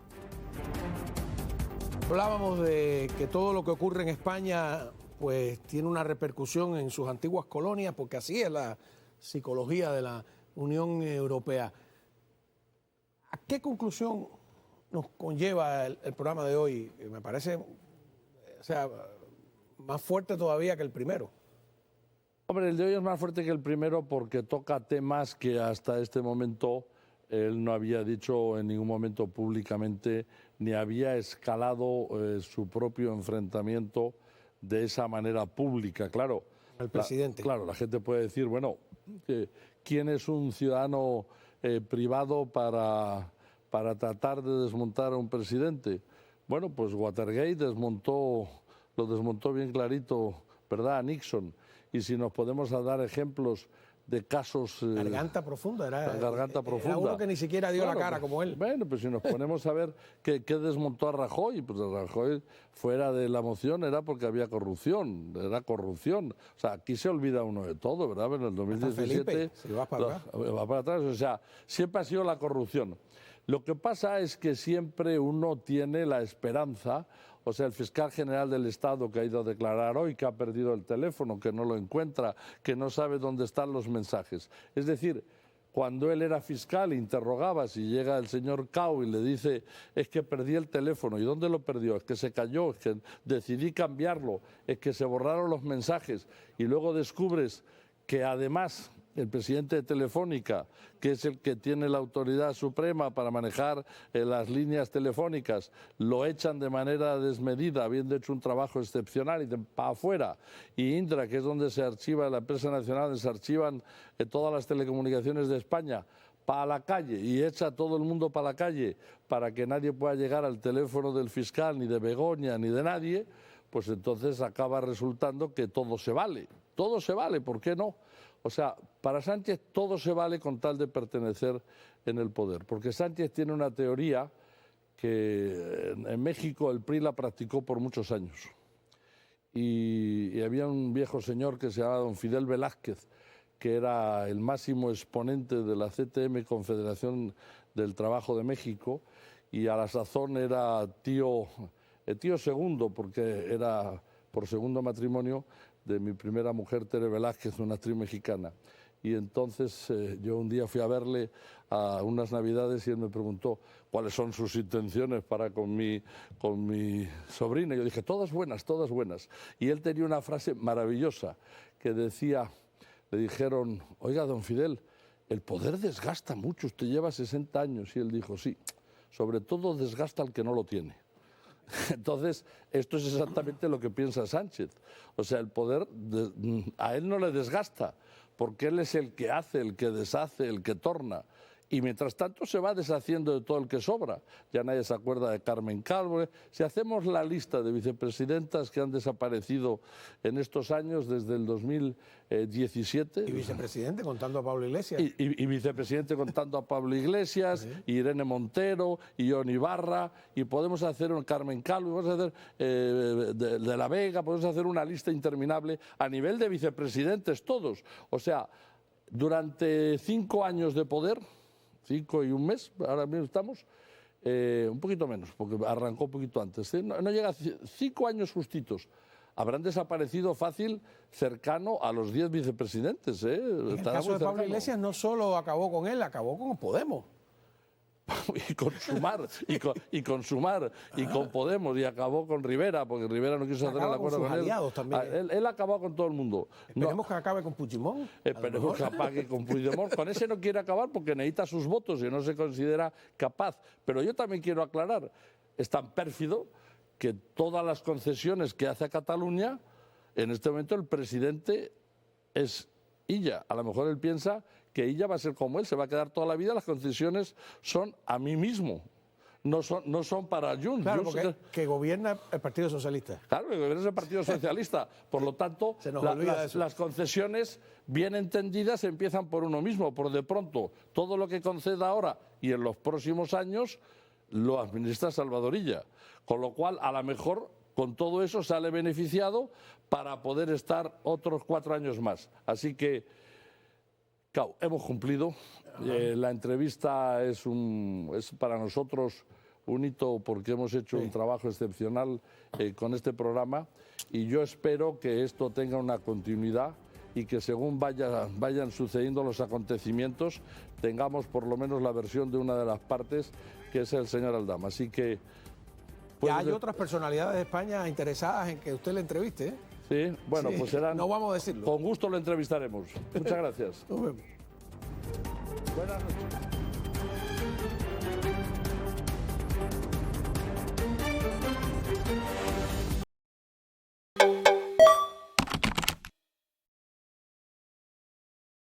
Hablábamos de que todo lo que ocurre en España pues tiene una repercusión en sus antiguas colonias, porque así es la psicología de la Unión Europea. ¿A qué conclusión nos conlleva el programa de hoy? Me parece, o sea, más fuerte todavía que el primero. Hombre, el de hoy es más fuerte que el primero porque toca temas que hasta este momento él no había dicho en ningún momento públicamente, ni había escalado su propio enfrentamiento de esa manera pública. Claro, el presidente. Claro, la gente puede decir, bueno, ¿quién es un ciudadano privado para tratar de desmontar a un presidente? Bueno, pues Watergate lo desmontó bien clarito, ¿verdad?, a Nixon. Y si nos podemos dar ejemplos de casos... Garganta profunda, era profunda. uno que ni siquiera dio la cara como él. Bueno, pues si nos ponemos a ver qué desmontó a Rajoy, pues Rajoy fuera de la moción era porque había corrupción, era corrupción. O sea, aquí se olvida uno de todo, ¿verdad? En el 2017... Felipe, si vas para atrás. Va para atrás, o sea, siempre ha sido la corrupción. Lo que pasa es que siempre uno tiene la esperanza. O sea, el fiscal general del Estado que ha ido a declarar hoy que ha perdido el teléfono, que no lo encuentra, que no sabe dónde están los mensajes. Es decir, cuando él era fiscal, interrogaba, si llega el señor Cao y le dice, es que perdí el teléfono. ¿Y dónde lo perdió? Es que se cayó, es que decidí cambiarlo, es que se borraron los mensajes. Y luego descubres que además el presidente de Telefónica, que es el que tiene la autoridad suprema para manejar las líneas telefónicas, lo echan de manera desmedida, habiendo hecho un trabajo excepcional, y para afuera. Y Indra, que es donde se archiva, la empresa nacional, donde se archivan todas las telecomunicaciones de España, para la calle, y echa a todo el mundo para la calle para que nadie pueda llegar al teléfono del fiscal, ni de Begoña, ni de nadie, pues entonces acaba resultando que todo se vale. Todo se vale, ¿por qué no? O sea, para Sánchez todo se vale con tal de pertenecer en el poder, porque Sánchez tiene una teoría que en México el PRI la practicó por muchos años. Y había un viejo señor que se llamaba don Fidel Velázquez, que era el máximo exponente de la CTM, Confederación del Trabajo de México, y a la sazón era tío segundo, porque era por segundo matrimonio de mi primera mujer, Tere Velázquez, una actriz mexicana. Y entonces yo un día fui a verle a unas navidades y él me preguntó cuáles son sus intenciones para con mi sobrina. Y yo dije, todas buenas, todas buenas. Y él tenía una frase maravillosa que decía, le dijeron, oiga, don Fidel, el poder desgasta mucho, usted lleva 60 años. Y él dijo, sí, sobre todo desgasta al que no lo tiene. Entonces, esto es exactamente lo que piensa Sánchez. O sea, el poder a él no le desgasta, porque él es el que hace, el que deshace, el que torna. Y mientras tanto se va deshaciendo de todo el que sobra. Ya nadie se acuerda de Carmen Calvo. Si hacemos la lista de vicepresidentas que han desaparecido en estos años, desde el 2017... Y vicepresidente contando a Pablo Iglesias. Y vicepresidente contando a Pablo Iglesias, sí. Irene Montero, y John Ibarra, y podemos hacer un Carmen Calvo, podemos hacer de la Vega, podemos hacer una lista interminable a nivel de vicepresidentes todos. O sea, durante 5 años de poder... 5 y un mes, ahora mismo estamos, un poquito menos, porque arrancó un poquito antes. No llega a 5 años justitos. Habrán desaparecido fácil, cercano a los 10 vicepresidentes. En el caso de Pablo Iglesias no solo acabó con él, acabó con Podemos. Y con Sumar, y con Podemos, y acabó con Rivera, porque Rivera no quiso hacer el acuerdo con él. También. Él acabó con todo el mundo. Esperemos que acabe con Puigdemont. Esperemos que acabe con Puigdemont. Con ese no quiere acabar porque necesita sus votos y no se considera capaz. Pero yo también quiero aclarar, es tan pérfido que todas las concesiones que hace a Cataluña, en este momento el presidente es Illa. A lo mejor él piensa que Illa va a ser como él, se va a quedar toda la vida, las concesiones son a mí mismo, no son para Junts. Claro, porque que gobierna el Partido Socialista. Claro, que gobierna el Partido Socialista. Por lo tanto, las concesiones bien entendidas empiezan por uno mismo. Por de pronto, todo lo que conceda ahora y en los próximos años lo administra Salvador Illa. Con lo cual, a lo mejor, con todo eso sale beneficiado para poder estar otros 4 años más. Así que... Claro, hemos cumplido La entrevista es para nosotros un hito porque hemos hecho un trabajo excepcional con este programa y yo espero que esto tenga una continuidad y que según vayan sucediendo los acontecimientos tengamos por lo menos la versión de una de las partes, que es el señor Aldama. Así que... Ya hay otras personalidades de España interesadas en que usted le entreviste, ¿eh? Sí, bueno, pues serán... No vamos a decirlo. Con gusto lo entrevistaremos. Muchas gracias. Nos vemos. Buenas noches.